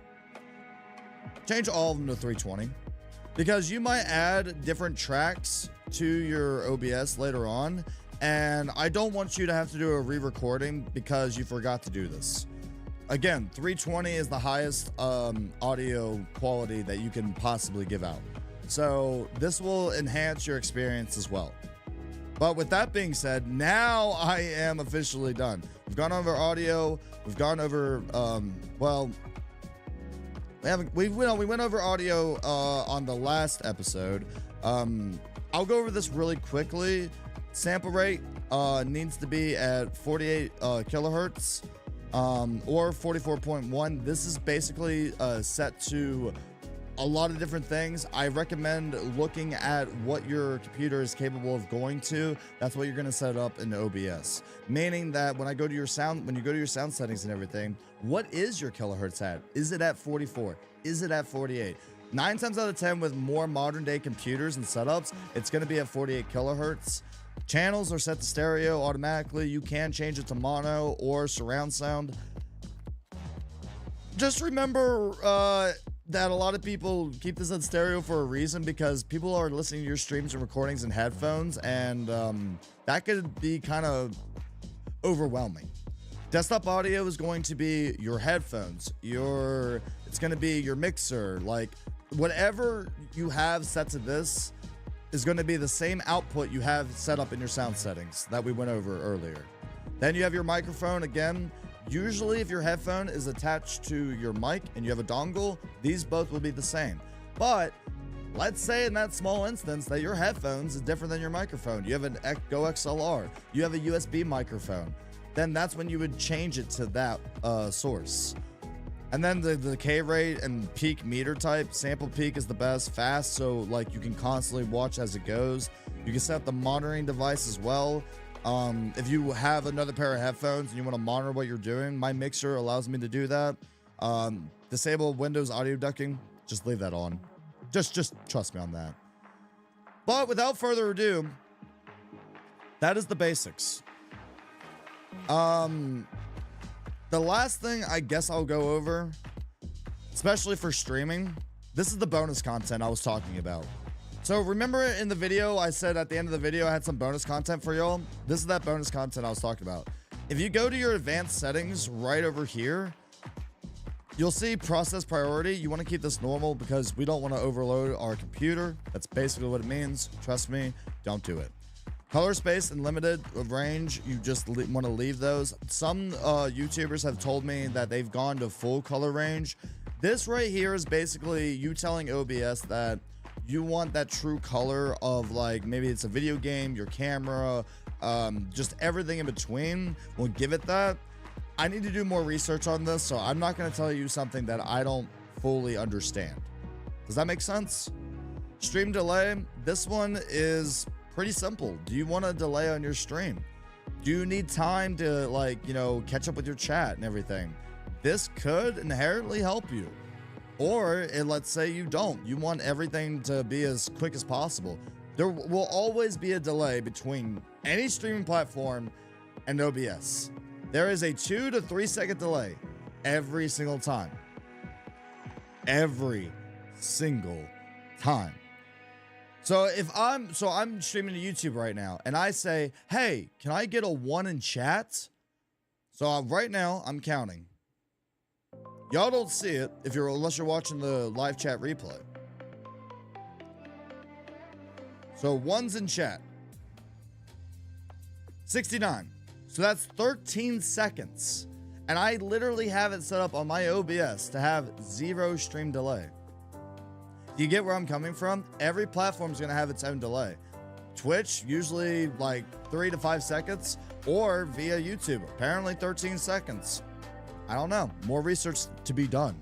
Speaker 1: Change all of them to 320 because you might add different tracks to your OBS later on. And I don't want you to have to do a re-recording because you forgot to do this. Again, 320 is the highest audio quality that you can possibly give out. So this will enhance your experience as well. But with that being said, now I am officially done. We've gone over audio. We've gone over, we went over audio on the last episode. I'll go over this really quickly. Sample rate needs to be at 48 kilohertz or 44.1. This is basically set to a lot of different things. I recommend looking at what your computer is capable of going to. That's what you're going to set up in OBS. Meaning that when you go to your sound settings and everything, what is your kilohertz at? Is it at 44? Is it at 48? 9 times out of 10 with more modern day computers and setups, it's going to be at 48 kilohertz. Channels are set to stereo automatically. You can change it to mono or surround sound. Just remember that a lot of people keep this in stereo for a reason, because people are listening to your streams and recordings in headphones, and that could be kind of overwhelming. Desktop audio is going to be your headphones, it's going to be your mixer, like whatever you have set to this is going to be the same output you have set up in your sound settings that we went over earlier. Then you have your microphone. Again, usually if your headphone is attached to your mic and you have a dongle, these both will be the same. But let's say in that small instance that your headphones is different than your microphone. You have an Go XLR, you have a USB microphone. Then that's when you would change it to that source. And then the decay rate and peak meter type. Sample peak is the best, fast, so like you can constantly watch as it goes. You can set up the monitoring device as well. If you have another pair of headphones and you want to monitor what you're doing, my mixer allows me to do that. Disable Windows audio ducking, just leave that on. Just trust me on that. But without further ado, that is the basics. The last thing I guess I'll go over, especially for streaming, this is the bonus content I was talking about. So remember in the video, I said at the end of the video, I had some bonus content for y'all. This is that bonus content I was talking about. If you go to your advanced settings right over here, you'll see process priority. You want to keep this normal because we don't want to overload our computer. That's basically what it means. Trust me, don't do it. Color space and limited range, you just want to leave those. Some YouTubers have told me that they've gone to full color range. This right here is basically you telling OBS that you want that true color of, like, maybe it's a video game, your camera, just everything in between. We'll give it that. I need to do more research on this, so I'm not going to tell you something that I don't fully understand. Does that make sense? Stream delay, this one is pretty simple. Do you want a delay on your stream? Do you need time to, like, catch up with your chat and everything? This could inherently help you. Or let's say you don't. You want everything to be as quick as possible. There will always be a delay between any streaming platform and OBS. There is a 2 to 3 second delay every single time. Every single time. So I'm streaming to YouTube right now and I say, hey, can I get a 1 in chat? So right now I'm counting. Y'all don't see it unless you're watching the live chat replay. So 1's in chat. 69. So that's 13 seconds. And I literally have it set up on my OBS to have 0 stream delay. Do you get where I'm coming from? Every platform is going to have its own delay. Twitch, usually like 3 to 5 seconds, or via YouTube, apparently 13 seconds. I don't know. More research to be done.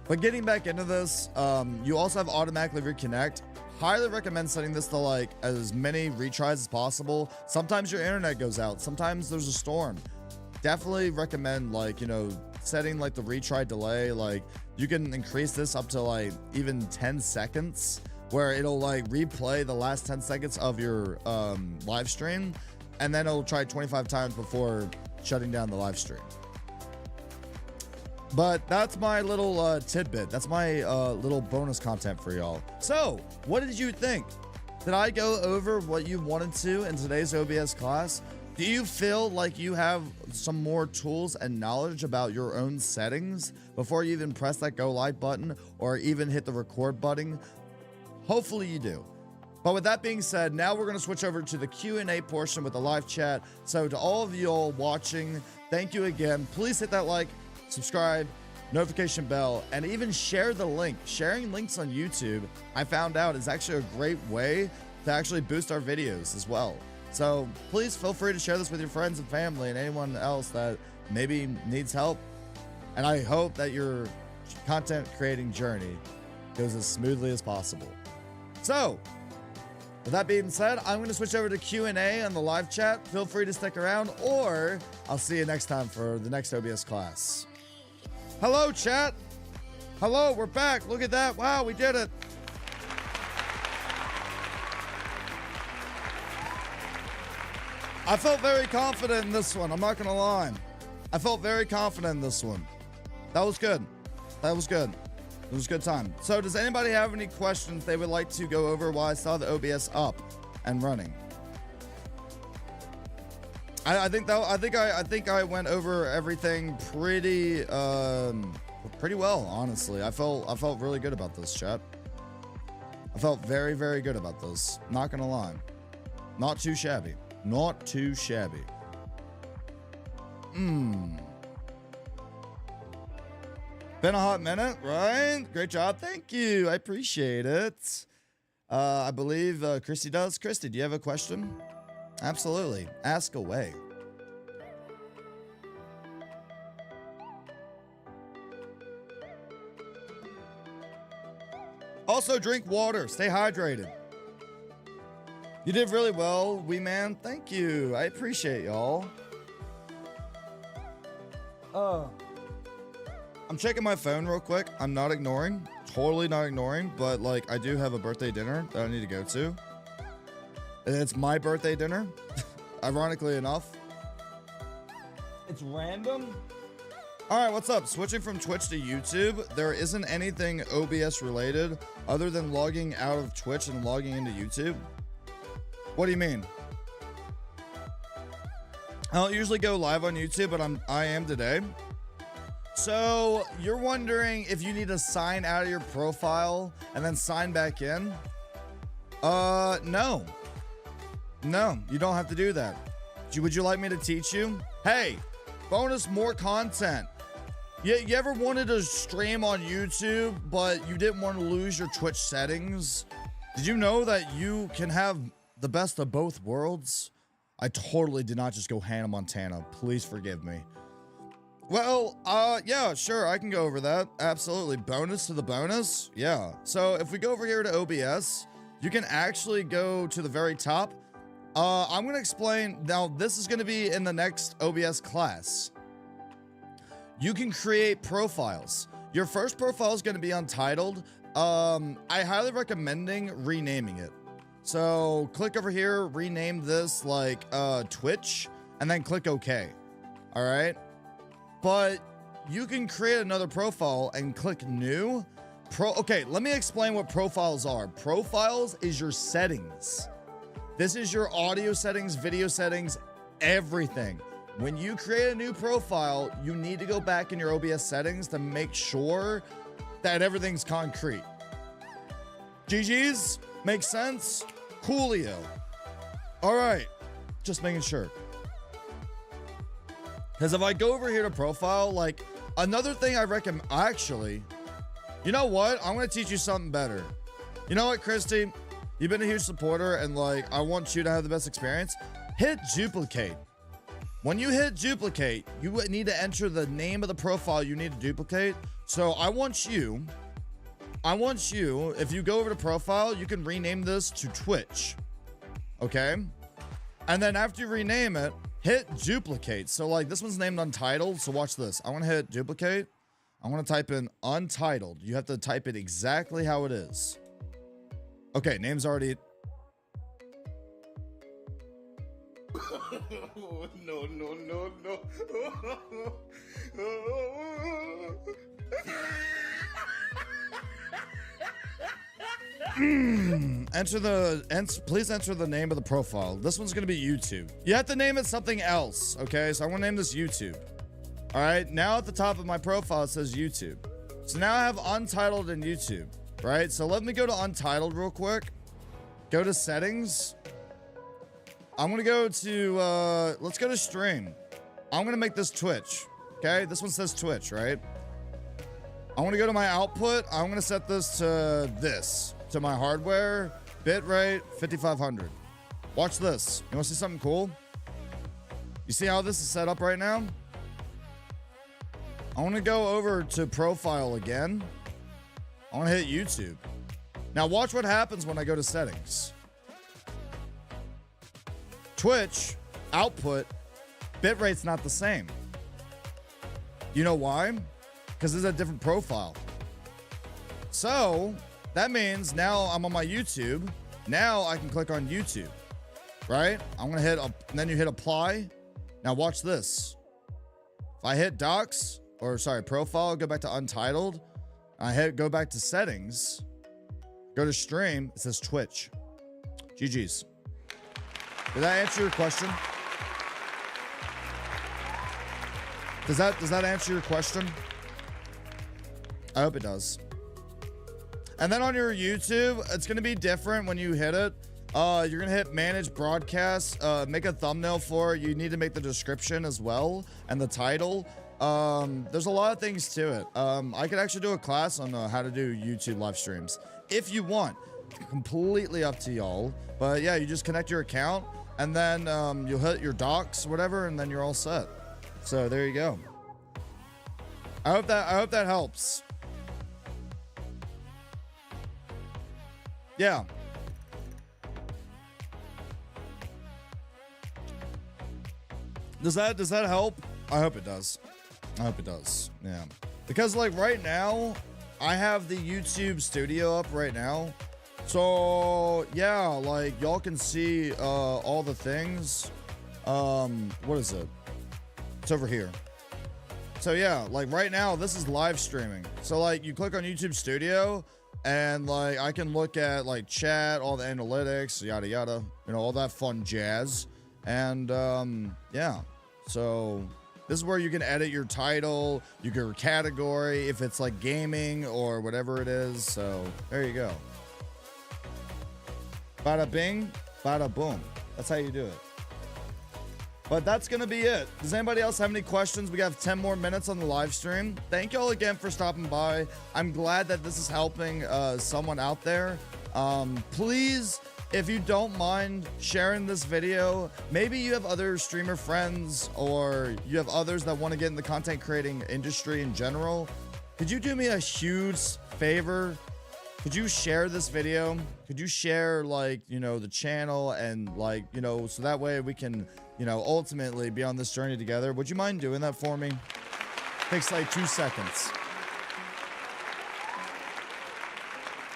Speaker 1: But getting back into this, you also have automatically reconnect. Highly recommend setting this to like as many retries as possible. Sometimes your internet goes out. Sometimes there's a storm. Definitely recommend setting like the retry delay. Like you can increase this up to like even 10 seconds where it'll like replay the last 10 seconds of your live stream. and then it'll try 25 times before shutting down the live stream. But that's my little tidbit. That's my little bonus content for y'all. So, what did you think? Did I go over what you wanted to in today's OBS class? Do you feel like you have some more tools and knowledge about your own settings before you even press that go live button or even hit the record button? Hopefully you do. But with that being said, now we're going to switch over to the Q&A portion with the live chat. So to all of you all watching, thank you again. Please hit that like, subscribe, notification bell, and even share the link. Sharing links on YouTube, I found out, is actually a great way to actually boost our videos as well. So please feel free to share this with your friends and family and anyone else that maybe needs help. And I hope that your content creating journey goes as smoothly as possible. So with that being said, I'm going to switch over to Q&A on the live chat. Feel free to stick around, or I'll see you next time for the next OBS class. Hello, chat. Hello, we're back. Look at that. Wow, we did it. I felt very confident in this one. I'm not going to lie. I felt very confident in this one. That was good. That was good. It was a good time. So does anybody have any questions they would like to go over while I saw the OBS up and running? I think I went over everything pretty well, honestly. I felt really good about this, chat. I felt very, very good about this. Not gonna lie. Not too shabby. Not too shabby. Been a hot minute, right? Great job. Thank you. I appreciate it. I believe Christy does. Christy, do you have a question? Absolutely. Ask away. Also, drink water. Stay hydrated. You did really well, wee man. Thank you. I appreciate y'all. I'm checking my phone real quick. I'm not ignoring. Totally not ignoring. But, like, I do have a birthday dinner that I need to go to. And it's my birthday dinner. Ironically enough. It's random. Alright, what's up? Switching from Twitch to YouTube. There isn't anything OBS related other than logging out of Twitch and logging into YouTube. What do you mean? I don't usually go live on YouTube, but I am today. So you're wondering if you need to sign out of your profile and then sign back in? No. No, you don't have to do that. Would you like me to teach you? Hey, bonus more content. You ever wanted to stream on YouTube, but you didn't want to lose your Twitch settings? Did you know that you can have the best of both worlds? I totally did not just go Hannah Montana. Please forgive me. Well, yeah, sure, I can go over that. Absolutely. Bonus to the bonus? Yeah. So if we go over here to OBS, you can actually go to the very top. I'm going to explain. Now, this is going to be in the next OBS class. You can create profiles. Your first profile is going to be untitled. I highly recommending renaming it. So click over here, rename this like Twitch, and then click OK. All right. But you can create another profile and click new. Okay, let me explain what profiles are. Profiles is your settings. This is your audio settings, video settings, everything. When you create a new profile, you need to go back in your OBS settings to make sure that everything's concrete. GG's? Makes sense? Coolio. All right, just making sure. Because if I go over here to profile, like another thing I recommend, actually, you know what? I'm going to teach you something better. You know what, Christy? You've been a huge supporter and like, I want you to have the best experience. Hit duplicate. When you hit duplicate, you need to enter the name of the profile you need to duplicate. So I want you, if you go over to profile, you can rename this to Twitch. Okay. And then after you rename it, hit duplicate. So like this one's named Untitled. So watch this. I want to hit duplicate. I want to type in Untitled. You have to type it exactly how it is. Okay. Name's already.
Speaker 2: No, no, no, no.
Speaker 1: Please enter the name of the profile. This one's gonna be YouTube. You have to name it something else, okay? So I'm gonna name this YouTube. All right, now at the top of my profile, it says YouTube. So now I have Untitled and YouTube, right? So let me go to Untitled real quick. Go to settings. I'm gonna go to, let's go to stream. I'm gonna make this Twitch, okay? This one says Twitch, right? I'm gonna go to my output. I'm gonna set this to my hardware, bitrate 5500. Watch this. You wanna see something cool? You see how this is set up right now? I wanna go over to profile again. I wanna hit YouTube. Now watch what happens when I go to settings. Twitch, output, bitrate's not the same. You know why? Because this is a different profile. So that means now I'm on my YouTube. Now I can click on YouTube, right? I'm gonna hit, and then you hit apply. Now watch this. If I hit docs, or sorry, profile, go back to Untitled. Go back to settings, go to stream, it says Twitch. GG's. Did that answer your question? Does that answer your question? I hope it does. And then on your YouTube, it's gonna be different when you hit it. You're gonna hit manage broadcast, make a thumbnail for it. You need to make the description as well and the title. There's a lot of things to it. I could actually do a class on how to do YouTube live streams if you want. Completely up to y'all. But yeah, you just connect your account and then you'll hit your docs, whatever, and then you're all set. So there you go. I hope that helps. Yeah. Does that help? I hope it does. I hope it does. Yeah. Because like right now, I have the YouTube studio up right now. So yeah, like y'all can see all the things. What is it? It's over here. So yeah, like right now, this is live streaming. So like you click on YouTube Studio and like I can look at like chat, all the analytics, yada yada, you know, all that fun jazz. And yeah, so this is where you can edit your title, your category, if it's like gaming or whatever it is. So there you go. Bada bing, bada boom. That's how you do it. But that's going to be it. Does anybody else have any questions? We have 10 more minutes on the live stream. Thank you all again for stopping by. I'm glad that this is helping someone out there. Please, if you don't mind sharing this video, maybe you have other streamer friends or you have others that want to get in the content creating industry in general. Could you do me a huge favor? Could you share this video? Could you share like, you know, the channel and like, you know, so that way we can, you know, ultimately be on this journey together. Would you mind doing that for me? Takes like 2 seconds.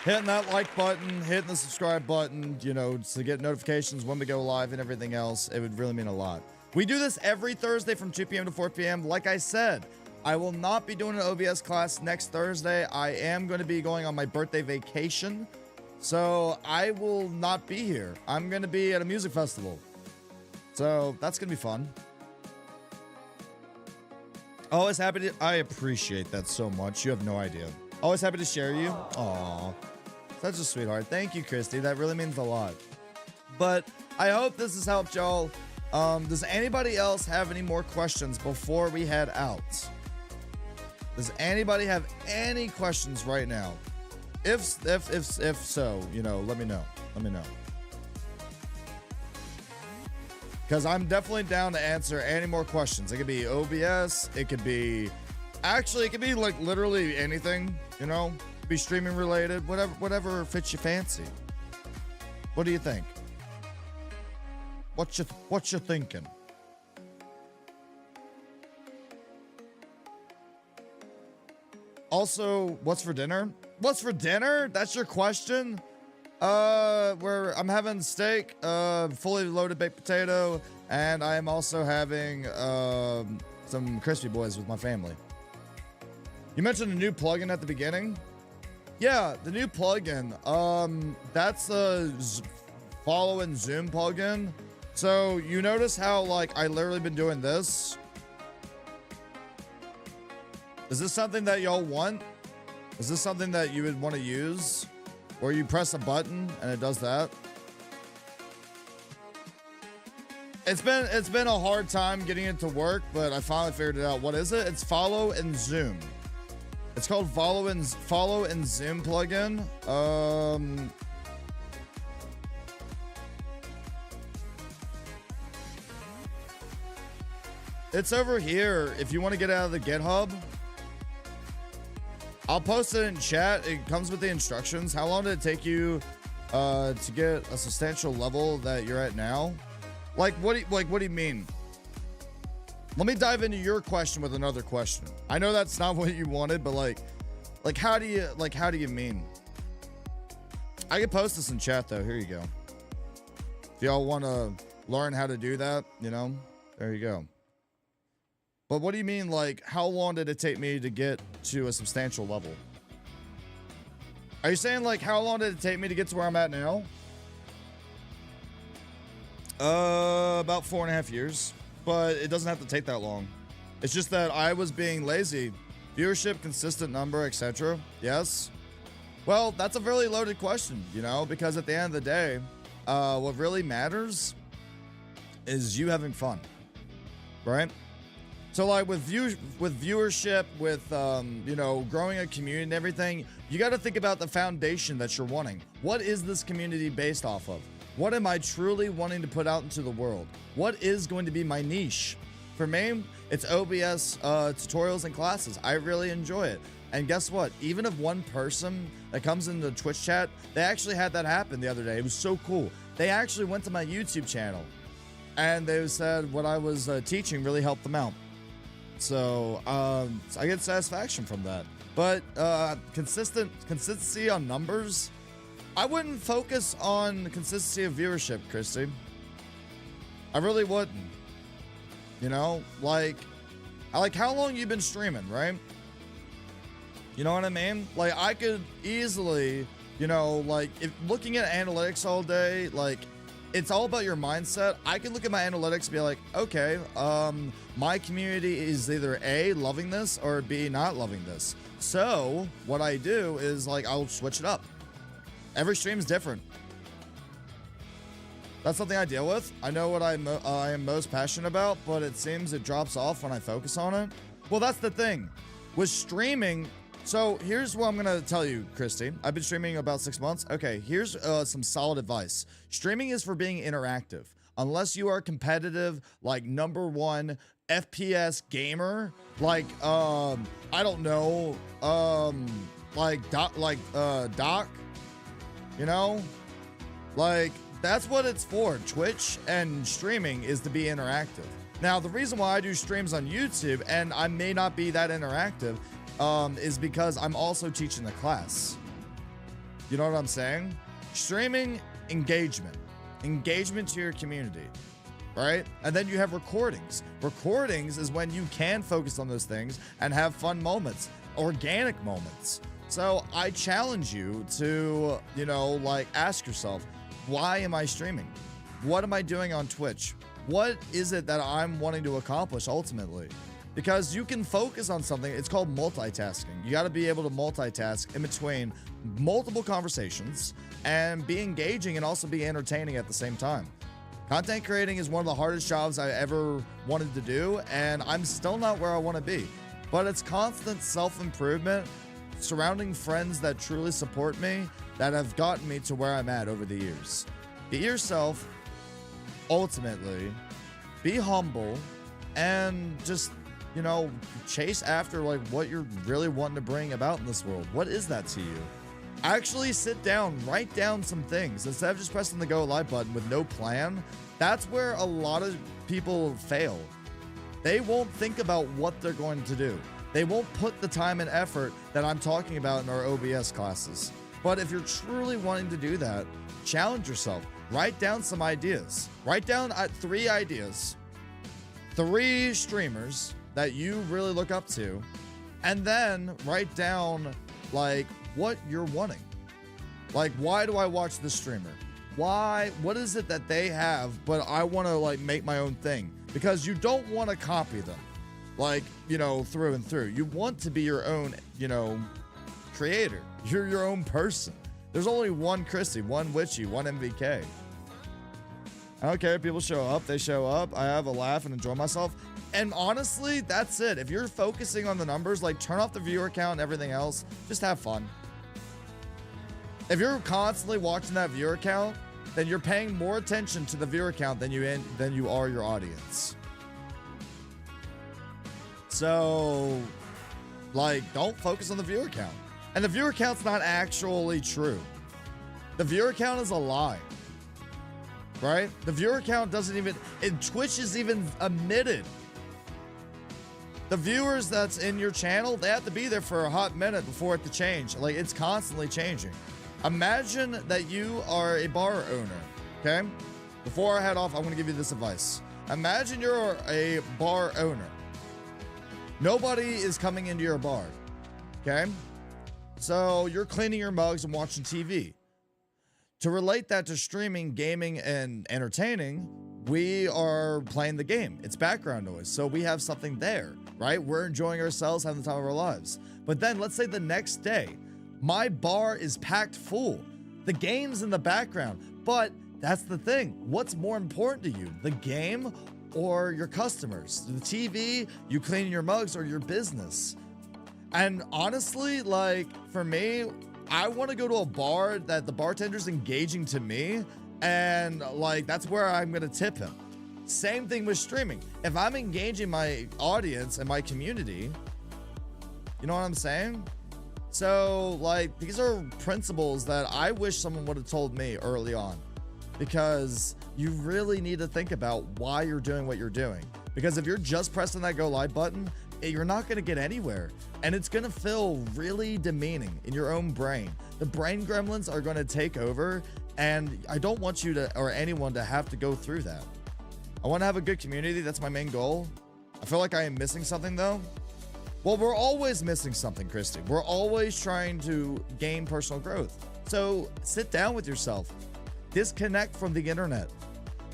Speaker 1: Hitting that like button, hitting the subscribe button, you know, to get notifications when we go live and everything else. It would really mean a lot. We do this every Thursday from 2 p.m. to 4 p.m. Like I said, I will not be doing an OBS class next Thursday. I am going to be going on my birthday vacation. So I will not be here. I'm going to be at a music festival. So that's going to be fun. Always happy to... I appreciate that so much. You have no idea. Always happy to share you. Aw. Such a sweetheart. Thank you, Christy. That really means a lot. But I hope this has helped y'all. Does anybody else have any more questions before we head out? Does anybody have any questions right now? If so, you know, let me know. Let me know. Because I'm definitely down to answer any more questions. It could be OBS. It could be... Actually, it could be like literally anything, you know? It could be streaming related. Whatever fits your fancy. What do you think? What you thinking? Also, what's for dinner? What's for dinner? That's your question? I'm having steak, fully loaded baked potato, And I am also having some crispy boys with my family. You mentioned a new plugin at the beginning. Yeah, the new plugin. That's a follow and zoom plugin. So you notice how like I literally been doing this. Is this something that y'all want? Is this something that you would want to use? Or you press a button and it does that? It's been a hard time getting it to work, but I finally figured it out. What is it? It's follow and zoom. It's called follow and zoom plugin. It's over here. If you want to get out of the GitHub, I'll post it in chat. It comes with the instructions. How long did it take you to get a substantial level that you're at now? Like what do you mean? Let me dive into your question with another question. I know that's not what you wanted, but like how do you mean? I can post this in chat though. Here you go. If y'all want to learn how to do that, you know, there you go. But what do you mean, like, how long did it take me to get to a substantial level? Are you saying, like, how long did it take me to get to where I'm at now? About 4.5 years. But it doesn't have to take that long. It's just that I was being lazy. Viewership, consistent number, etc. Yes. Well, that's a really loaded question, you know, because at the end of the day, what really matters is you having fun, right? So like with viewership, with you know, growing a community and everything, you got to think about the foundation that you're wanting. What is this community based off of? What am I truly wanting to put out into the world? What is going to be my niche? For me, it's OBS tutorials and classes. I really enjoy it. And guess what? Even if one person that comes into Twitch chat, they actually had that happen the other day. It was so cool. They actually went to my YouTube channel and they said what I was teaching really helped them out. So I get satisfaction from that. But consistency on numbers, I wouldn't focus on consistency of viewership, Christy. I really wouldn't. You know, like how long you been streaming, right? You know what I mean? Like I could easily, you know, like if looking at analytics all day, like it's all about your mindset. I can look at my analytics and be like, okay, my community is either A, loving this, or B, not loving this. So what I do is like, I'll switch it up. Every stream is different. That's something I deal with. I know what I am most passionate about, but it seems it drops off when I focus on it. Well, that's the thing. With streaming, so here's what I'm going to tell you, Christy. I've been streaming about 6 months. Okay, here's some solid advice. Streaming is for being interactive. Unless you are competitive, like #1 FPS gamer, like, I don't know, Doc, you know? Like, that's what it's for. Twitch and streaming is to be interactive. Now, the reason why I do streams on YouTube and I may not be that interactive is because I'm also teaching the class. You know what I'm saying? Streaming, engagement to your community, right? And then you have recordings. Recordings is when you can focus on those things and have fun moments, organic moments. So I challenge you to, you know, like ask yourself, why am I streaming? What am I doing on Twitch? What is it that I'm wanting to accomplish ultimately? Because you can focus on something. It's called multitasking. You got to be able to multitask in between multiple conversations and be engaging and also be entertaining at the same time. Content creating is one of the hardest jobs I ever wanted to do, and I'm still not where I want to be. But it's constant self-improvement, surrounding friends that truly support me, that have gotten me to where I'm at over the years. Be yourself, ultimately, be humble, and just, you know, chase after like what you're really wanting to bring about in this world. What is that to you? Actually sit down, write down some things instead of just pressing the go live button with no plan. That's where a lot of people fail. They won't think about what they're going to do. They won't put the time and effort that I'm talking about in our OBS classes. But if you're truly wanting to do that, challenge yourself. write down some ideas. Write down 3 ideas, 3 streamers that you really look up to, and then write down like what you're wanting. Like, why do I watch this streamer? Why? What is it that they have, but I want to like make my own thing? Because you don't want to copy them, like, you know, through and through. You want to be your own, you know, creator. You're your own person. There's only one Christy, one Witchy, one MVK. I don't care if people show up, they show up. I have a laugh and enjoy myself. And honestly, that's it. If you're focusing on the numbers, like turn off the viewer count and everything else, just have fun. If you're constantly watching that viewer count, then you're paying more attention to the viewer count than you are your audience. So, like, don't focus on the viewer count. And the viewer count's not actually true. The viewer count is a lie. Right? The viewer count doesn't even, Twitch is even admitted. The viewers that's in your channel, they have to be there for a hot minute before it to change. Like, it's constantly changing. Imagine that you are a bar owner, okay? Before I head off, I want to give you this advice. Imagine you're a bar owner. Nobody is coming into your bar, okay? So you're cleaning your mugs and watching TV. To relate that to streaming, gaming, and entertaining, we are playing the game. It's background noise, so we have something there, right? We're enjoying ourselves, having the time of our lives. But then let's say the next day, my bar is packed full. The game's in the background, but that's the thing. What's more important to you, the game or your customers? The TV, you cleaning your mugs, or your business? And honestly, like for me, I want to go to a bar that the bartender's engaging to me, and like that's where I'm gonna tip him. Same thing with streaming. If I'm engaging my audience and my community, you know what I'm saying? So like these are principles that I wish someone would have told me early on, because you really need to think about why you're doing what you're doing. Because if you're just pressing that go live button, you're not going to get anywhere, and it's going to feel really demeaning in your own brain. The brain gremlins are going to take over, and I don't want you to, or anyone to, have to go through that. I want to have a good community. That's my main goal. I feel like I am missing something though. Well, we're always missing something, Christy. We're always trying to gain personal growth. So sit down with yourself, disconnect from the internet,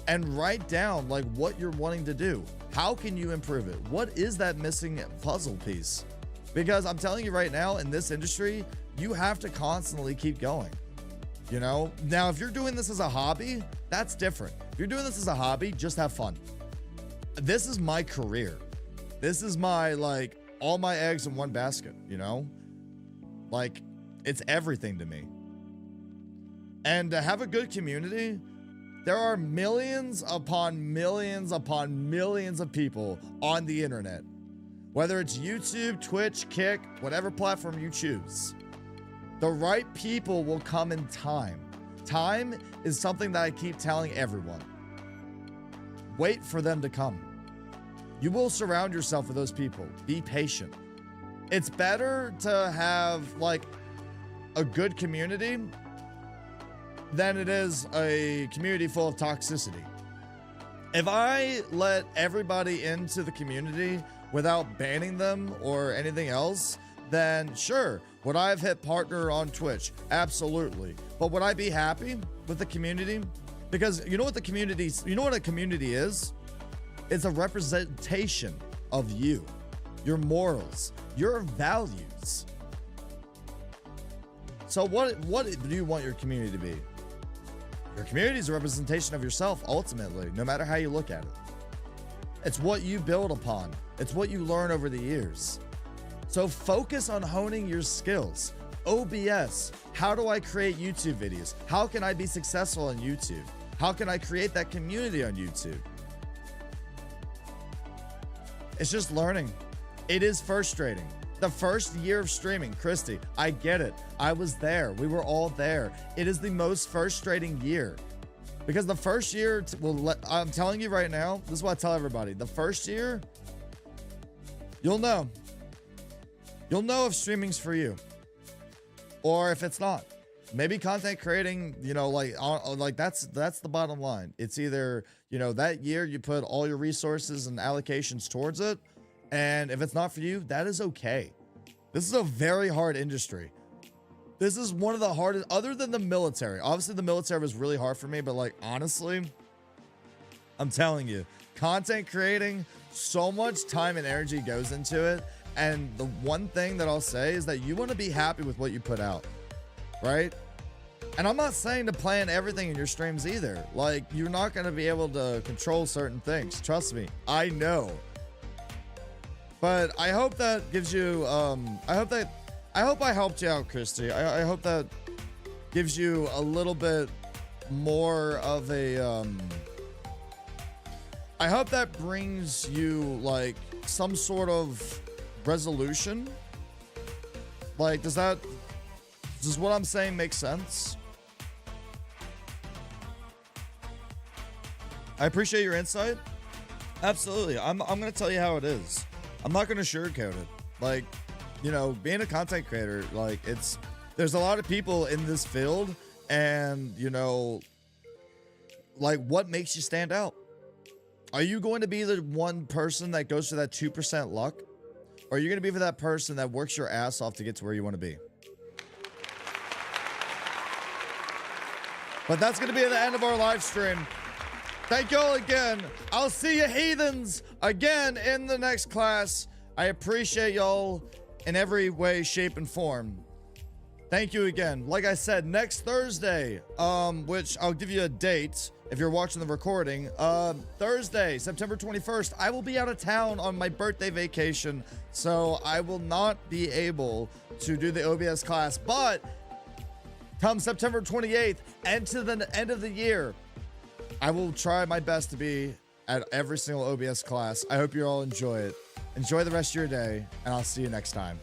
Speaker 1: and write down like what you're wanting to do. How can you improve it? What is that missing puzzle piece? Because I'm telling you right now, in this industry, you have to constantly keep going. You know, now if you're doing this as a hobby, that's different. If you're doing this as a hobby, just have fun. This is my career. This is my, like, all my eggs in one basket, you know? Like, it's everything to me. And to have a good community, there are millions upon millions upon millions of people on the internet. Whether it's YouTube, Twitch, Kick, whatever platform you choose. The right people will come in time. Time is something that I keep telling everyone. Wait for them to come. You will surround yourself with those people. Be patient. It's better to have like a good community than it is a community full of toxicity. If I let everybody into the community without banning them or anything else, then sure, would I have hit partner on Twitch? Absolutely. But would I be happy with the community? Because you know what a community is? It's a representation of you, your morals, your values. So what do you want your community to be? Your community is a representation of yourself, ultimately, no matter how you look at it. It's what you build upon. It's what you learn over the years. So focus on honing your skills. OBS, how do I create YouTube videos? How can I be successful on YouTube? How can I create that community on YouTube? It's just learning. It is frustrating. The first year of streaming, Christy, I get it. I was there. We were all there. It is the most frustrating year. Because the first year, I'm telling you right now, this is what I tell everybody. The first year, you'll know. You'll know if streaming's for you or if it's not. maybe content creating, you know, like that's the bottom line. It's either, you know, that year you put all your resources and allocations towards it, and if it's not for you, that is okay. This is a very hard industry. This is one of the hardest, other than the military. Obviously, the military was really hard for me, but like, honestly, I'm telling you, content creating, so much time and energy goes into it. And the one thing that I'll say is that you want to be happy with what you put out, right? And I'm not saying to plan everything in your streams either. Like, you're not going to be able to control certain things. Trust me, I know. But I hope that gives you, I hope I helped you out, Christy. I hope that gives you a little bit more of a, I hope that brings you like some sort of resolution. Like, does what I'm saying make sense? I appreciate your insight. Absolutely. I'm going to tell you how it is. I'm not going to sugarcoat it. Like, you know, being a content creator, like, there's a lot of people in this field, and, you know, like, what makes you stand out? Are you going to be the one person that goes for that 2% luck? Or are you going to be for that person that works your ass off to get to where you want to be? But that's going to be the end of our live stream. Thank you all again. I'll see you heathens again in the next class. I appreciate y'all in every way, shape, and form. Thank you again. Like I said, next Thursday, which I'll give you a date if you're watching the recording. Thursday, September 21st, I will be out of town on my birthday vacation, so I will not be able to do the OBS class. But come September 28th and to the end of the year, I will try my best to be at every single OBS class. I hope you all enjoy it. Enjoy the rest of your day, and I'll see you next time.